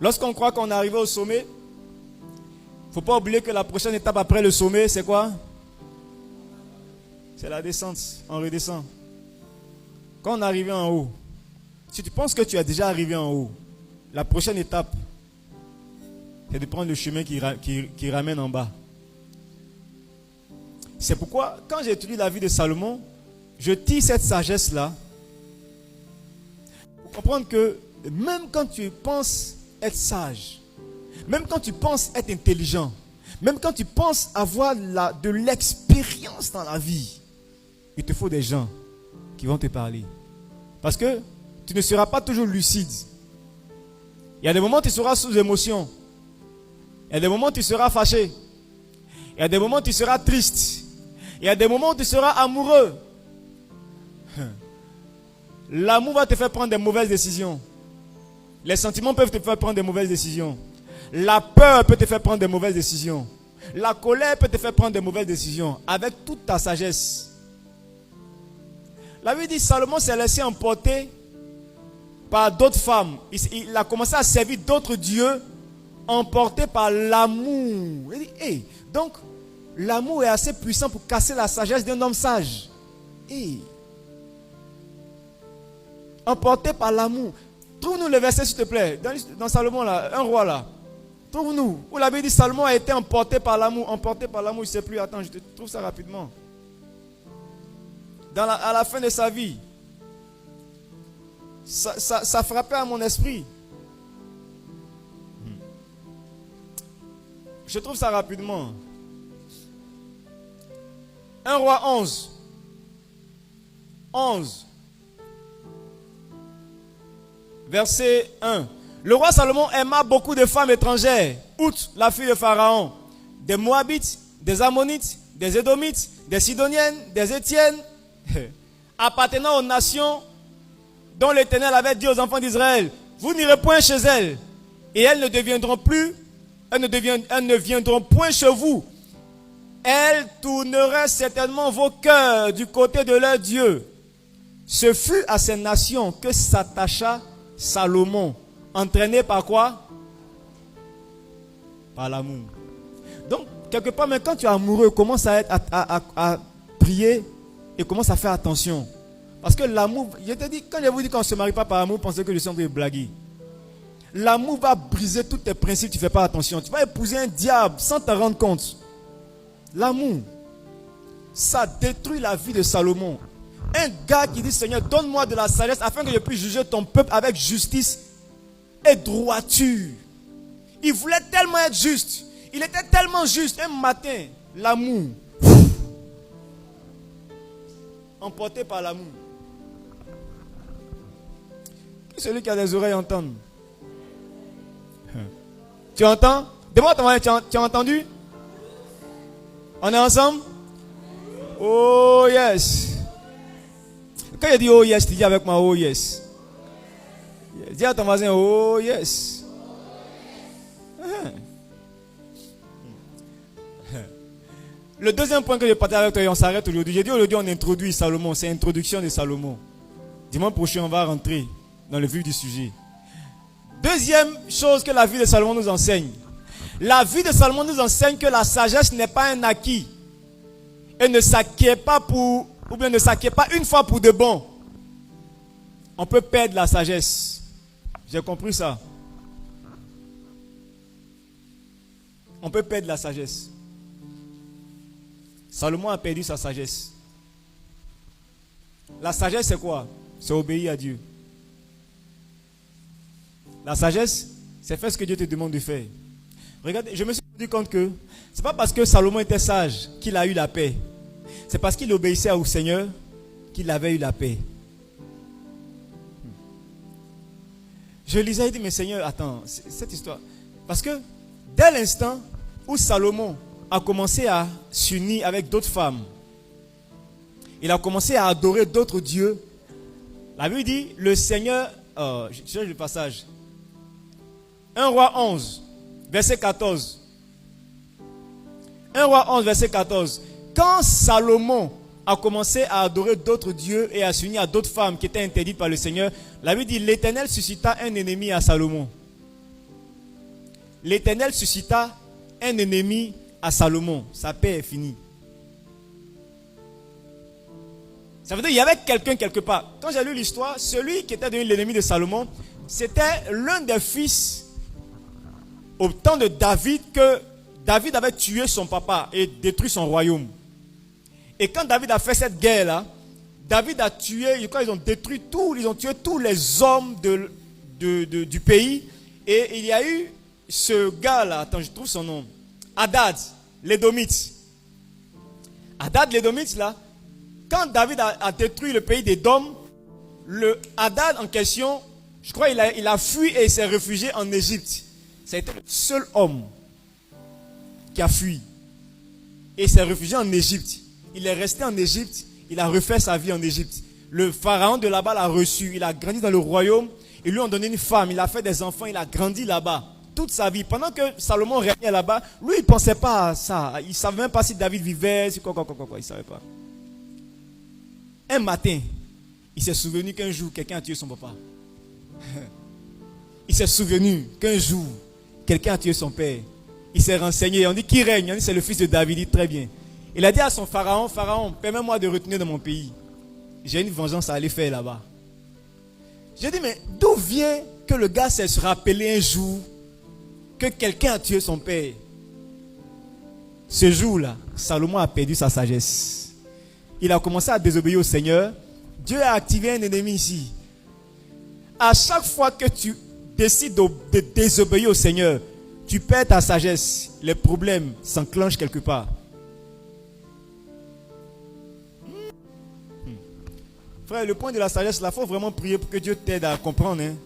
Lorsqu'on croit qu'on est arrivé au sommet, il ne faut pas oublier que la prochaine étape après le sommet, c'est quoi? C'est la descente. On redescend. Quand on est arrivé en haut, si tu penses que tu es déjà arrivé en haut, la prochaine étape, c'est de prendre le chemin qui ramène en bas. C'est pourquoi, quand j'ai étudié la vie de Salomon, je tire cette sagesse-là pour comprendre que même quand tu penses être sage, même quand tu penses être intelligent, même quand tu penses avoir de l'expérience dans la vie, il te faut des gens qui vont te parler. Parce que tu ne seras pas toujours lucide. Il y a des moments où tu seras sous émotion. Il y a des moments où tu seras fâché. Il y a des moments où tu seras triste. Il y a des moments où tu seras amoureux. L'amour va te faire prendre des mauvaises décisions. Les sentiments peuvent te faire prendre des mauvaises décisions. La peur peut te faire prendre des mauvaises décisions. La colère peut te faire prendre des mauvaises décisions. Avec toute ta sagesse. La Bible dit, Salomon s'est laissé emporter par d'autres femmes. Il a commencé à servir d'autres dieux, emporté par l'amour. Il dit, hey, donc, l'amour est assez puissant pour casser la sagesse d'un homme sage. Hey. Emporté par l'amour. Trouve-nous le verset, s'il te plaît. Dans Salomon, là, un roi, là. Trouve-nous. Où la Bible dit, Salomon a été emporté par l'amour. Emporté par l'amour, je ne sais plus. Attends, je te trouve ça rapidement. À la fin de sa vie. Ça frappait à mon esprit. Je trouve ça rapidement. 1 roi 11. 11. Verset 1. Le roi Salomon aima beaucoup de femmes étrangères, outre la fille de Pharaon, des Moabites, des Ammonites, des Édomites, des Sidoniennes, des Étiennes, appartenant aux nations dont l'Éternel avait dit aux enfants d'Israël, vous n'irez point chez elles, et elles ne viendront point chez vous. Elles tourneraient certainement vos cœurs du côté de leur Dieu. Ce fut à ces nations que s'attacha Salomon, entraîné par quoi? Par l'amour. Donc, quelque part, mais quand tu es amoureux, commence à prier et commence à faire attention. Parce que l'amour, je te dis, quand je vous dis qu'on ne se marie pas par amour, pensez que je suis en train de blaguer. L'amour va briser tous tes principes, tu ne fais pas attention. Tu vas épouser un diable sans te rendre compte. L'amour, ça détruit la vie de Salomon. Un gars qui dit, Seigneur, donne-moi de la sagesse afin que je puisse juger ton peuple avec justice et droiture. Il voulait tellement être juste. Il était tellement juste. Un matin, l'amour, emporté par l'amour. Qui est celui qui a des oreilles entendre? Tu entends? Demande ton mari, tu as entendu? On est ensemble? Oh yes. Quand il dit oh yes, tu dis avec moi oh yes. Dis à ton voisin oh yes. Le deuxième point que je partage avec toi et on s'arrête aujourd'hui. J'ai dit aujourd'hui on introduit Salomon, c'est l'introduction de Salomon. Dimanche prochain on va rentrer dans le vif du sujet. Deuxième chose que la vie de Salomon nous enseigne. La vie de Salomon nous enseigne que la sagesse n'est pas un acquis. Et ne s'acquiert pas ne s'acquiert pas une fois pour de bon. On peut perdre la sagesse. J'ai compris ça. On peut perdre la sagesse. Salomon a perdu sa sagesse. La sagesse c'est quoi? C'est obéir à Dieu. La sagesse, C'est faire ce que Dieu te demande de faire. Regardez, je me suis rendu compte que c'est pas parce que Salomon était sage qu'il a eu la paix. C'est parce qu'il obéissait au Seigneur qu'il avait eu la paix. Je lisais et dit, mais Seigneur, attends, cette histoire. Parce que dès l'instant où Salomon a commencé à s'unir avec d'autres femmes, il a commencé à adorer d'autres dieux. La Bible dit, le Seigneur, je cherche le passage. 1 Roi 11, verset 14. 1 Roi 11, verset 14. Quand Salomon a commencé à adorer d'autres dieux et à s'unir à d'autres femmes qui étaient interdites par le Seigneur, la Bible dit, l'Éternel suscita un ennemi à Salomon. L'Éternel suscita un ennemi à Salomon. Sa paix est finie. Ça veut dire qu'il y avait quelqu'un quelque part. Quand j'ai lu l'histoire, celui qui était devenu l'ennemi de Salomon, c'était l'un des fils au temps de David, que David avait tué son papa et détruit son royaume. Et quand David a fait cette guerre-là, David a tué, ils ont détruit ils ont tué tous les hommes du pays. Et il y a eu ce gars-là, attends, je trouve son nom, Hadad, l'Édomite. Hadad, l'Édomite, là, quand David a détruit le pays d'Édom, le Hadad en question, je crois il a fui et il s'est réfugié en Égypte. Ça a été le seul homme qui a fui. Et il s'est réfugié en Égypte. Il est resté en Égypte, il a refait sa vie en Égypte. Le pharaon de là-bas l'a reçu, il a grandi dans le royaume, ils lui ont donné une femme, il a fait des enfants, il a grandi là-bas. Toute sa vie. Pendant que Salomon régnait là-bas, lui il ne pensait pas à ça. Il ne savait même pas si David vivait, il ne savait pas. Un matin, il s'est souvenu qu'un jour, quelqu'un a tué son papa. Il s'est souvenu qu'un jour, quelqu'un a tué son père. Il s'est renseigné. On dit qui règne? On dit c'est le fils de David. Il dit très bien. Il a dit à son pharaon, Pharaon, permets-moi de retourner dans mon pays. J'ai une vengeance à aller faire là-bas. J'ai dit, mais d'où vient que le gars s'est rappelé un jour que quelqu'un a tué son père? Ce jour-là, Salomon a perdu sa sagesse. Il a commencé à désobéir au Seigneur. Dieu a activé un ennemi ici. À chaque fois que tu décides de désobéir au Seigneur, tu perds ta sagesse. Les problèmes s'enclenchent quelque part. Frère, le point de la sagesse, là, il faut vraiment prier pour que Dieu t'aide à comprendre. Hein.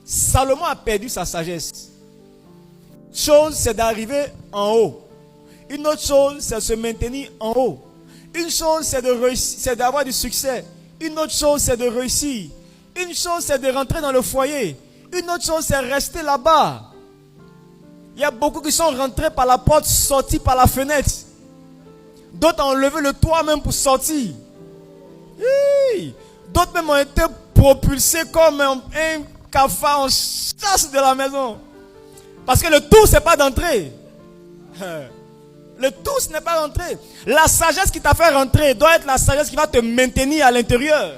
Salomon a perdu sa sagesse. Une chose, c'est d'arriver en haut. Une autre chose, c'est de se maintenir en haut. Une chose, c'est de réussir, c'est d'avoir du succès. Une autre chose, c'est de réussir. Une chose, c'est de rentrer dans le foyer. Une autre chose, c'est rester là-bas. Il y a beaucoup qui sont rentrés par la porte, sortis par la fenêtre. D'autres ont levé le toit même pour sortir. D'autres même ont été propulsés comme un cafard en chasse de la maison. Parce que le tout, ce n'est pas d'entrer. Le tout, ce n'est pas d'entrer. La sagesse qui t'a fait rentrer doit être la sagesse qui va te maintenir à l'intérieur.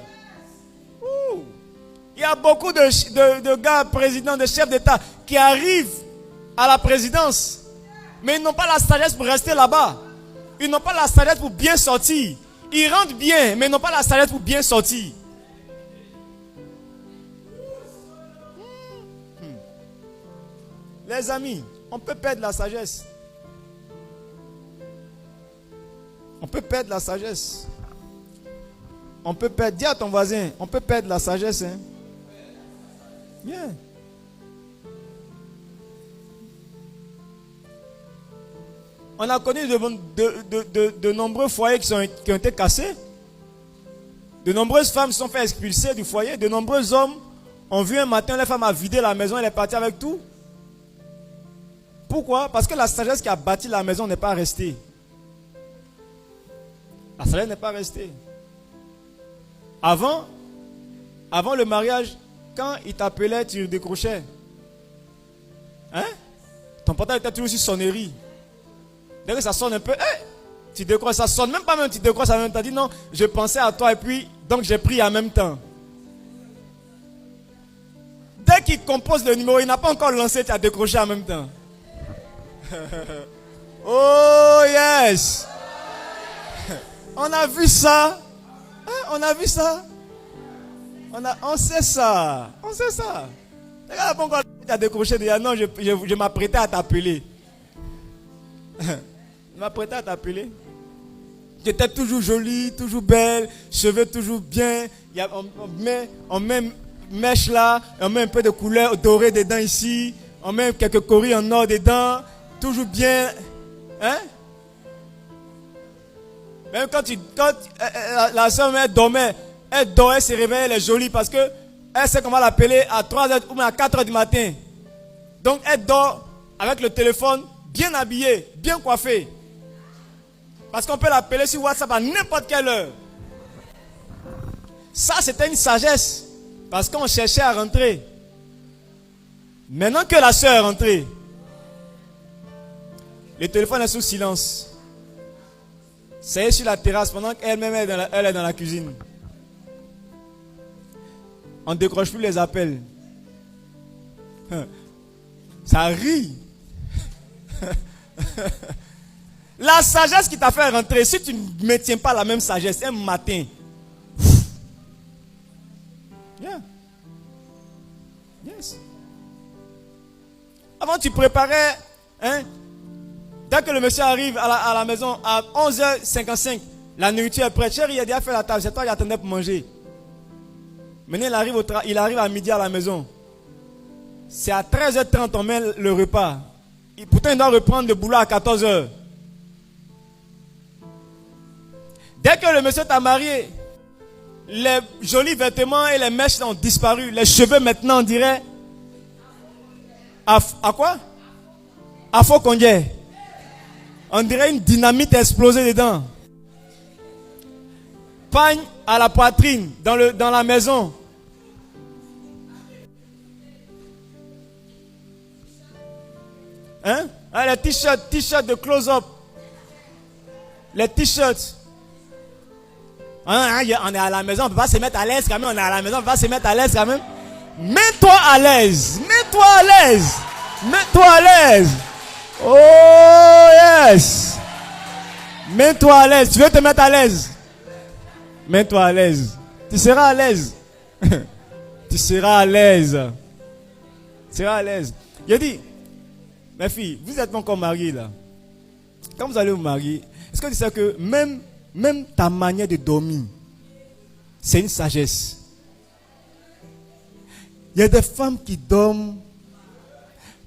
Il y a beaucoup de gars présidents, de chefs d'État qui arrivent à la présidence, mais ils n'ont pas la sagesse pour rester là-bas. Ils n'ont pas la sagesse pour bien sortir. Ils rentrent bien, mais ils n'ont pas la sagesse pour bien sortir. Les amis, on peut perdre la sagesse. On peut perdre la sagesse. On peut perdre, dis à ton voisin, on peut perdre la sagesse. Hein? Bien. On a connu de nombreux foyers qui ont été cassés. De nombreuses femmes se sont fait expulser du foyer. De nombreux hommes ont vu un matin la femme a vidé la maison, elle est partie avec tout. Pourquoi? Parce que la sagesse qui a bâti la maison n'est pas restée. La sagesse n'est pas restée. Avant le mariage, quand il t'appelait, tu décrochais. Hein? Ton portable était toujours sur sonnerie. Dès que ça sonne un peu, tu décroches, ça sonne même pas même, tu décroches en même temps. Tu dis non, je pensais à toi et puis, donc j'ai pris en même temps. Dès qu'il compose le numéro, il n'a pas encore lancé, tu as décroché en même temps. Oh yes! On a vu ça. On a vu ça. On sait ça. On sait ça. Regarde pourquoi tu as décroché déjà. Non, je m'apprêtais à t'appeler. Je m'apprêtais à t'appeler. Tu étais toujours jolie, toujours belle, cheveux toujours bien. On met une mèche là, on met un peu de couleur dorée dedans ici. On met quelques coris en or dedans. Toujours bien. Hein? Même quand la soeur elle dormait, elle se réveillait, elle est jolie parce que elle sait qu'on va l'appeler à 3h ou à 4h du matin. Donc elle dort avec le téléphone bien habillée, bien coiffée. Parce qu'on peut l'appeler sur WhatsApp à n'importe quelle heure. Ça, c'était une sagesse. Parce qu'on cherchait à rentrer. Maintenant que la soeur est rentrée, le téléphone est sous silence. C'est sur la terrasse pendant qu'elle-même elle est dans la cuisine. On ne décroche plus les appels. Ça rit. La sagesse qui t'a fait rentrer, si tu ne maintiens pas la même sagesse un matin. Yeah. Yes. Avant tu préparais, hein? Dès que le monsieur arrive à la maison à 11h55, la nourriture est prête. Chérie, il a déjà fait la table, c'est toi qui attendais pour manger. Maintenant, il arrive à midi à la maison. C'est à 13h30 on met le repas. Et pourtant, il doit reprendre le boulot à 14h. Dès que le monsieur t'a marié, les jolis vêtements et les mèches ont disparu. Les cheveux maintenant, on dirait... À quoi? À faux congé. On dirait une dynamite explosée dedans. Pagne à la poitrine, dans la maison. Hein? Ah, les t-shirts de close-up. Les t-shirts. On est à la maison, on ne peut pas se mettre à l'aise quand même. On est à la maison, on ne peut pas se mettre à l'aise quand même. Mets-toi à l'aise. Mets-toi à l'aise. Mets-toi à l'aise. Oh yes. Mets-toi à l'aise. Tu veux te mettre à l'aise? Mets-toi à l'aise. Tu seras à l'aise. Tu seras à l'aise. Tu seras à l'aise. Il a dit, mes filles, vous êtes encore mariées là. Quand vous allez vous marier, est-ce que tu sais que même ta manière de dormir, c'est une sagesse. Il y a des femmes qui dorment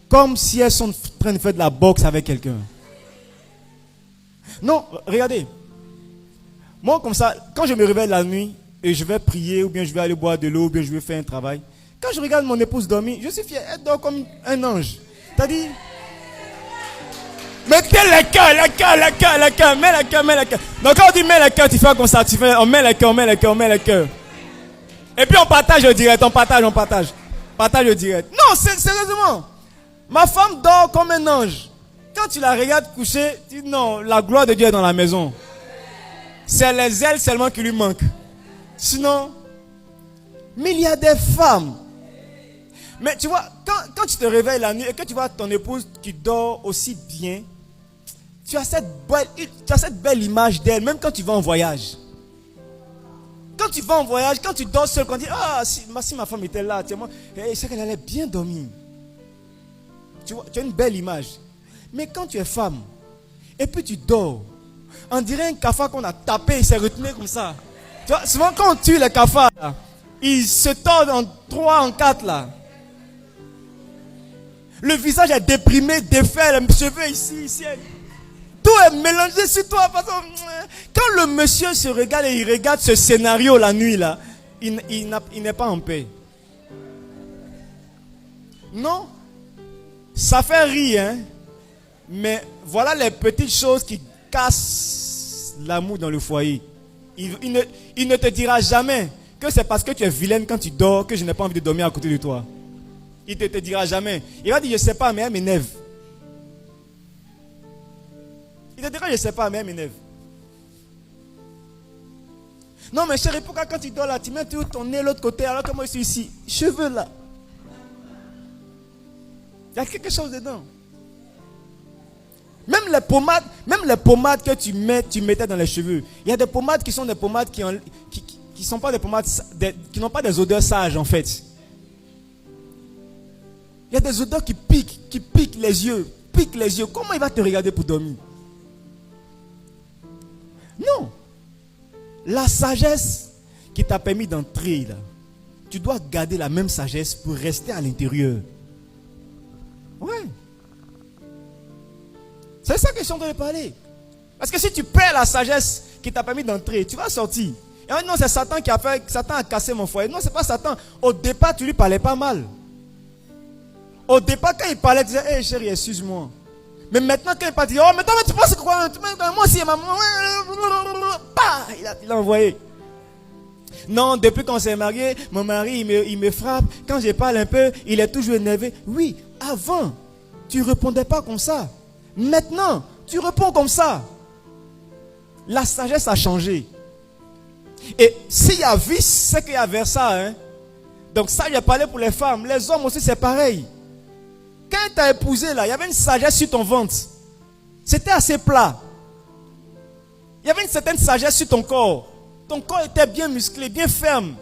comme si elles sont en train de faire de la boxe avec quelqu'un. Non, regardez. Moi, comme ça, quand je me réveille la nuit et je vais prier, ou bien je vais aller boire de l'eau, ou bien je vais faire un travail, quand je regarde mon épouse dormir, je suis fier. Elle dort comme un ange. C'est-à-dire, mettez le cœur, mets le cœur. Donc quand on dit mets le cœur, tu fais comme ça, on met le cœur. Et puis on partage le direct, on partage. Partage le direct. Non, sérieusement. Ma femme dort comme un ange. Quand tu la regardes coucher, tu dis non, la gloire de Dieu est dans la maison. C'est les ailes seulement qui lui manquent. Sinon, mais il y a des femmes. Mais tu vois, quand tu te réveilles la nuit et que tu vois ton épouse qui dort aussi bien, tu as cette belle image d'elle, même quand tu vas en voyage. Quand tu vas en voyage, quand tu dors seul, quand tu dis, ah, si ma femme était là, je sais qu'elle allait bien dormir. Tu vois, tu as une belle image. Mais quand tu es femme, et puis tu dors, on dirait un cafard qu'on a tapé, il s'est retenu comme ça. Tu vois, souvent quand on tue les cafards, là, ils se tordent en 3, en 4 là. Le visage est déprimé, défait, les cheveux ici. Tout est mélangé sur toi. Quand le monsieur se regarde et il regarde ce scénario la nuit là, il n'est pas en paix. Non, ça fait rire, hein? Mais voilà les petites choses qui cassent l'amour dans le foyer. Il ne te dira jamais que c'est parce que tu es vilaine quand tu dors que je n'ai pas envie de dormir à côté de toi. Il ne te dira jamais. Il va dire, je ne sais pas, mais elle m'énerve. Il te dira, je ne sais pas, mais elle m'énerve. Non, mais chérie, pourquoi quand tu dors là, tu mets tout ton nez de l'autre côté, alors que moi je suis ici? Cheveux là. Il y a quelque chose dedans. Même les pommades que tu mettais dans les cheveux. Il y a des pommades qui sont des pommades qui qui sont pas des pommades, qui n'ont pas des odeurs sages en fait. Il y a des odeurs qui piquent les yeux, Comment il va te regarder pour dormir? Non. La sagesse qui t'a permis d'entrer là, tu dois garder la même sagesse pour rester à l'intérieur. Ouais. C'est ça que je suis en train de parler. Parce que si tu perds la sagesse qui t'a permis d'entrer, tu vas sortir. Et non, c'est Satan qui a fait, Satan a cassé mon foyer. Non, c'est pas Satan. Au départ, tu lui parlais pas mal. Au départ, quand il parlait, tu disais, hé chérie, excuse-moi. Mais maintenant, quand il parle, tu dis, oh, mais toi, tu penses quoi? Moi aussi, maman. Il a envoyé. Non, depuis qu'on s'est marié, mon mari, il me frappe. Quand je parle un peu, il est toujours énervé. Oui, avant, tu ne répondais pas comme ça. Maintenant, tu réponds comme ça. La sagesse a changé. Et s'il y a vice, c'est qu'il y a vers ça. Hein? Donc ça, il a parlé pour les femmes. Les hommes aussi, c'est pareil. Quand tu as épousé, là, il y avait une sagesse sur ton ventre. C'était assez plat. Il y avait une certaine sagesse sur ton corps. Ton corps était bien musclé, bien ferme.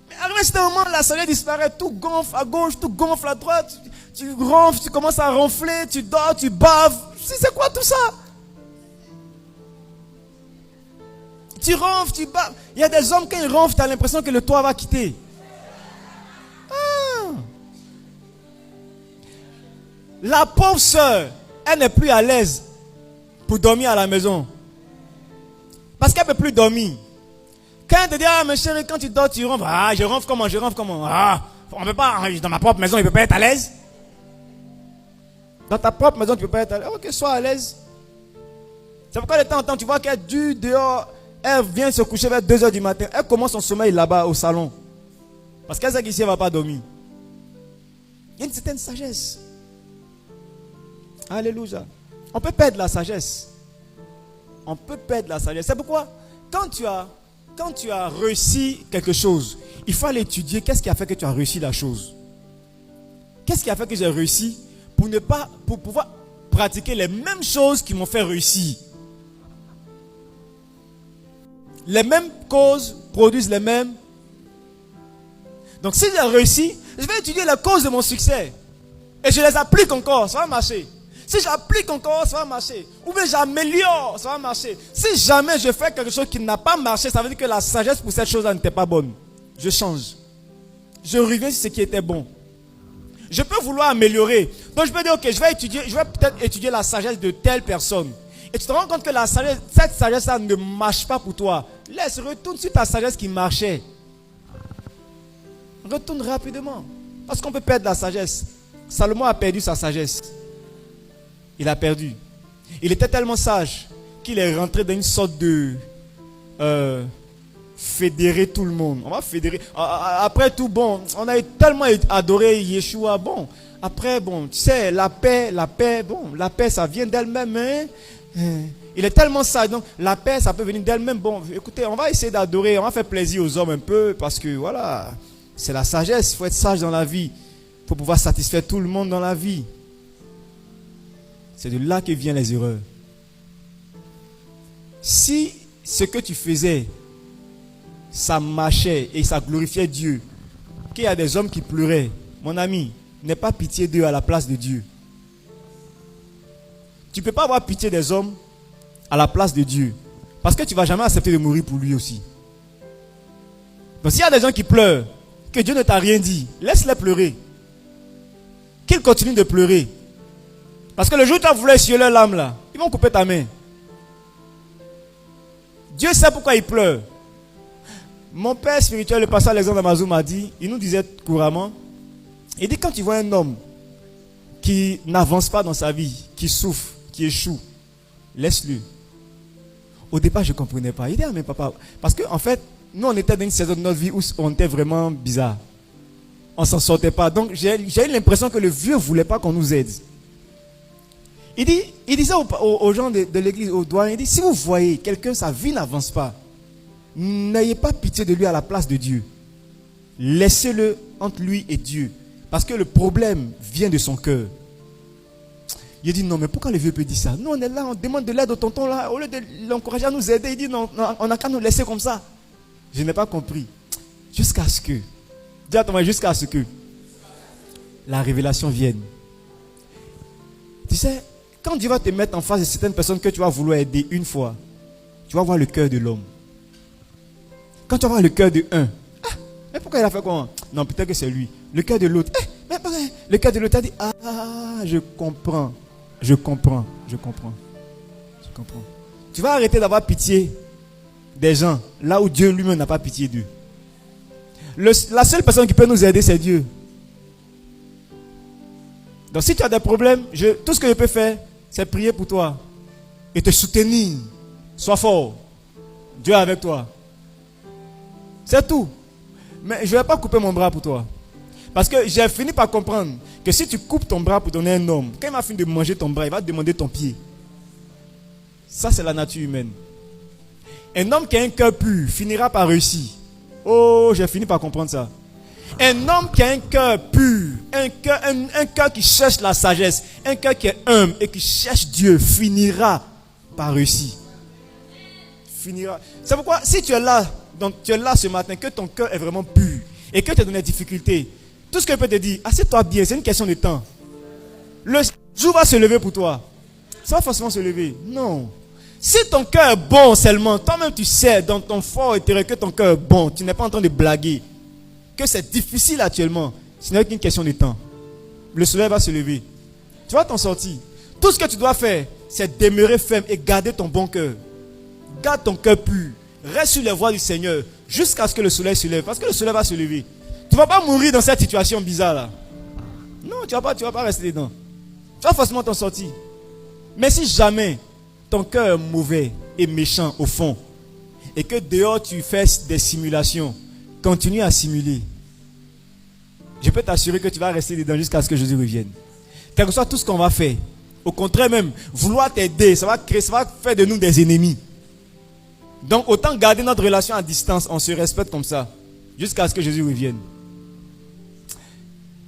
Mais à un moment, la sagesse disparaît. Tout gonfle à gauche, tout gonfle à droite. Tu ronfles, tu commences à ronfler, tu dors, tu baves. C'est quoi tout ça? Tu ronfles, tu baves. Il y a des hommes, quand ils ronflent, tu as l'impression que le toit va quitter. Ah. La pauvre soeur, elle n'est plus à l'aise pour dormir à la maison. Parce qu'elle ne peut plus dormir. Quand elle te dit, ah, mais chérie, quand tu dors, tu ronfles. Ah, je ronfle comment? Ah, on peut pas, dans ma propre maison, il ne peut pas être à l'aise. Dans ta propre maison, tu ne peux pas être à l'aise. Ok, sois à l'aise. C'est pourquoi de temps en temps, tu vois qu'elle dure dehors. Elle vient se coucher vers 2h du matin. Elle commence son sommeil là-bas au salon. Parce qu'elle sait qu'ici, elle ne va pas dormir. Il y a une certaine sagesse. Alléluia. On peut perdre la sagesse. On peut perdre la sagesse. C'est pourquoi, quand tu as réussi quelque chose, il faut aller étudier qu'est-ce qui a fait que tu as réussi la chose. Qu'est-ce qui a fait que j'ai réussi pour pouvoir pratiquer les mêmes choses qui m'ont fait réussir. Les mêmes causes produisent les mêmes. Donc si j'ai réussi, je vais étudier les causes de mon succès. Et je les applique encore, ça va marcher. Si j'applique encore, ça va marcher. Ou bien j'améliore, ça va marcher. Si jamais je fais quelque chose qui n'a pas marché, ça veut dire que la sagesse pour cette chose-là n'était pas bonne. Je change. Je reviens sur ce qui était bon. Je peux vouloir améliorer. Donc je peux dire, ok, je vais peut-être étudier la sagesse de telle personne. Et tu te rends compte que cette sagesse-là ne marche pas pour toi. Retourne sur ta sagesse qui marchait. Retourne rapidement. Parce qu'on peut perdre la sagesse. Salomon a perdu sa sagesse. Il a perdu. Il était tellement sage qu'il est rentré dans une sorte de fédérer tout le monde. On va fédérer. Après tout, bon, on a tellement adoré Yeshua. Bon, après, bon, tu sais, la paix, ça vient d'elle-même. Hein? Il est tellement sage. Donc, la paix, ça peut venir d'elle-même. Bon, écoutez, on va essayer d'adorer. On va faire plaisir aux hommes un peu parce que, voilà, c'est la sagesse. Il faut être sage dans la vie pour pouvoir satisfaire tout le monde dans la vie. C'est de là que viennent les erreurs. Si ce que tu faisais, ça marchait et ça glorifiait Dieu, qu'il y a des hommes qui pleuraient, mon ami, n'aie pas pitié d'eux à la place de Dieu. Tu ne peux pas avoir pitié des hommes à la place de Dieu. Parce que tu ne vas jamais accepter de mourir pour lui aussi. Donc s'il y a des gens qui pleurent, que Dieu ne t'a rien dit, laisse-les pleurer. Qu'ils continuent de pleurer. Parce que le jour où tu as voulu essuyer leur lame là, ils vont couper ta main. Dieu sait pourquoi ils pleurent. Mon père spirituel, le pasteur Alexandre Amazou m'a dit, il nous disait couramment, il dit quand tu vois un homme qui n'avance pas dans sa vie, qui souffre, qui échoue, laisse-le. Au départ, je ne comprenais pas. Il dit, ah mais papa, parce qu'en fait, nous on était dans une saison de notre vie où on était vraiment bizarre. On ne s'en sortait pas. Donc j'ai eu l'impression que le vieux ne voulait pas qu'on nous aide. Il disait aux gens de l'église, aux doyens, il dit, si vous voyez quelqu'un, sa vie n'avance pas, n'ayez pas pitié de lui à la place de Dieu. Laissez-le entre lui et Dieu. Parce que le problème vient de son cœur. Il dit, non, mais pourquoi le vieux peut dire ça? Nous, on est là, on demande de l'aide au tonton là. Au lieu de l'encourager à nous aider, il dit, non, on n'a qu'à nous laisser comme ça. Je n'ai pas compris. Jusqu'à ce que, dis à ton mari, jusqu'à ce que la révélation vienne. Tu sais, quand Dieu va te mettre en face de certaines personnes que tu vas vouloir aider une fois, tu vas voir le cœur de l'homme. Quand tu vas voir le cœur de un, mais pourquoi il a fait quoi? Non, peut-être que c'est lui. Le cœur de l'autre, mais le cœur de l'autre a dit, je comprends. Tu vas arrêter d'avoir pitié des gens là où Dieu lui-même n'a pas pitié d'eux. La seule personne qui peut nous aider, c'est Dieu. Donc si tu as des problèmes, tout ce que je peux faire, c'est prier pour toi et te soutenir. Sois fort. Dieu est avec toi. C'est tout. Mais je ne vais pas couper mon bras pour toi. Parce que j'ai fini par comprendre que si tu coupes ton bras pour donner un homme, quand il va finir de manger ton bras, il va te demander ton pied. Ça, c'est la nature humaine. Un homme qui a un cœur pur finira par réussir. Oh, j'ai fini par comprendre ça. Un homme qui a un cœur pur, un cœur qui cherche la sagesse, un cœur qui est humble et qui cherche Dieu, finira par réussir. Finira. C'est pourquoi, si tu es là, donc tu es là ce matin, que ton cœur est vraiment pur et que tu es dans des difficultés, tout ce que je peux te dire, assieds-toi bien, c'est une question de temps. Le jour va se lever pour toi. Ça va forcément se lever. Non. Si ton cœur est bon seulement, toi-même tu sais dans ton fort intérieur que ton cœur est bon, tu n'es pas en train de blaguer, que c'est difficile actuellement, ce n'est qu'une question de temps. Le soleil va se lever. Tu vas t'en sortir. Tout ce que tu dois faire, c'est demeurer ferme et garder ton bon cœur. Garde ton cœur pur. Reste sur les voies du Seigneur jusqu'à ce que le soleil se lève. Parce que le soleil va se lever. Tu ne vas pas mourir dans cette situation bizarre là. Non, tu ne vas pas rester dedans. Tu vas forcément t'en sortir. Mais si jamais ton cœur est mauvais et méchant au fond, et que dehors tu fais des simulations, continue à simuler. Je peux t'assurer que tu vas rester dedans jusqu'à ce que Jésus revienne. Quel que soit tout ce qu'on va faire, au contraire même, vouloir t'aider, ça va faire de nous des ennemis. Donc autant garder notre relation à distance, on se respecte comme ça, jusqu'à ce que Jésus revienne.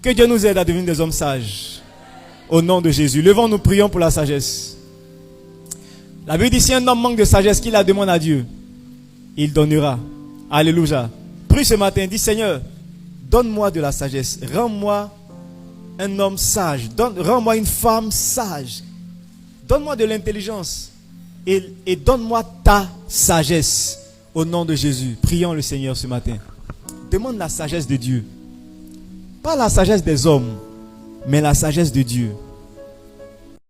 Que Dieu nous aide à devenir des hommes sages. Au nom de Jésus. Levons-nous, prions pour la sagesse. La Bible dit, si un homme manque de sagesse, qu'il la demande à Dieu, il donnera. Alléluia. Prie ce matin, dis Seigneur, donne-moi de la sagesse. Rends-moi un homme sage. Rends-moi une femme sage. Donne-moi de l'intelligence. Et donne-moi ta sagesse. Au nom de Jésus. Prions le Seigneur ce matin. Demande la sagesse de Dieu. Pas la sagesse des hommes, mais la sagesse de Dieu.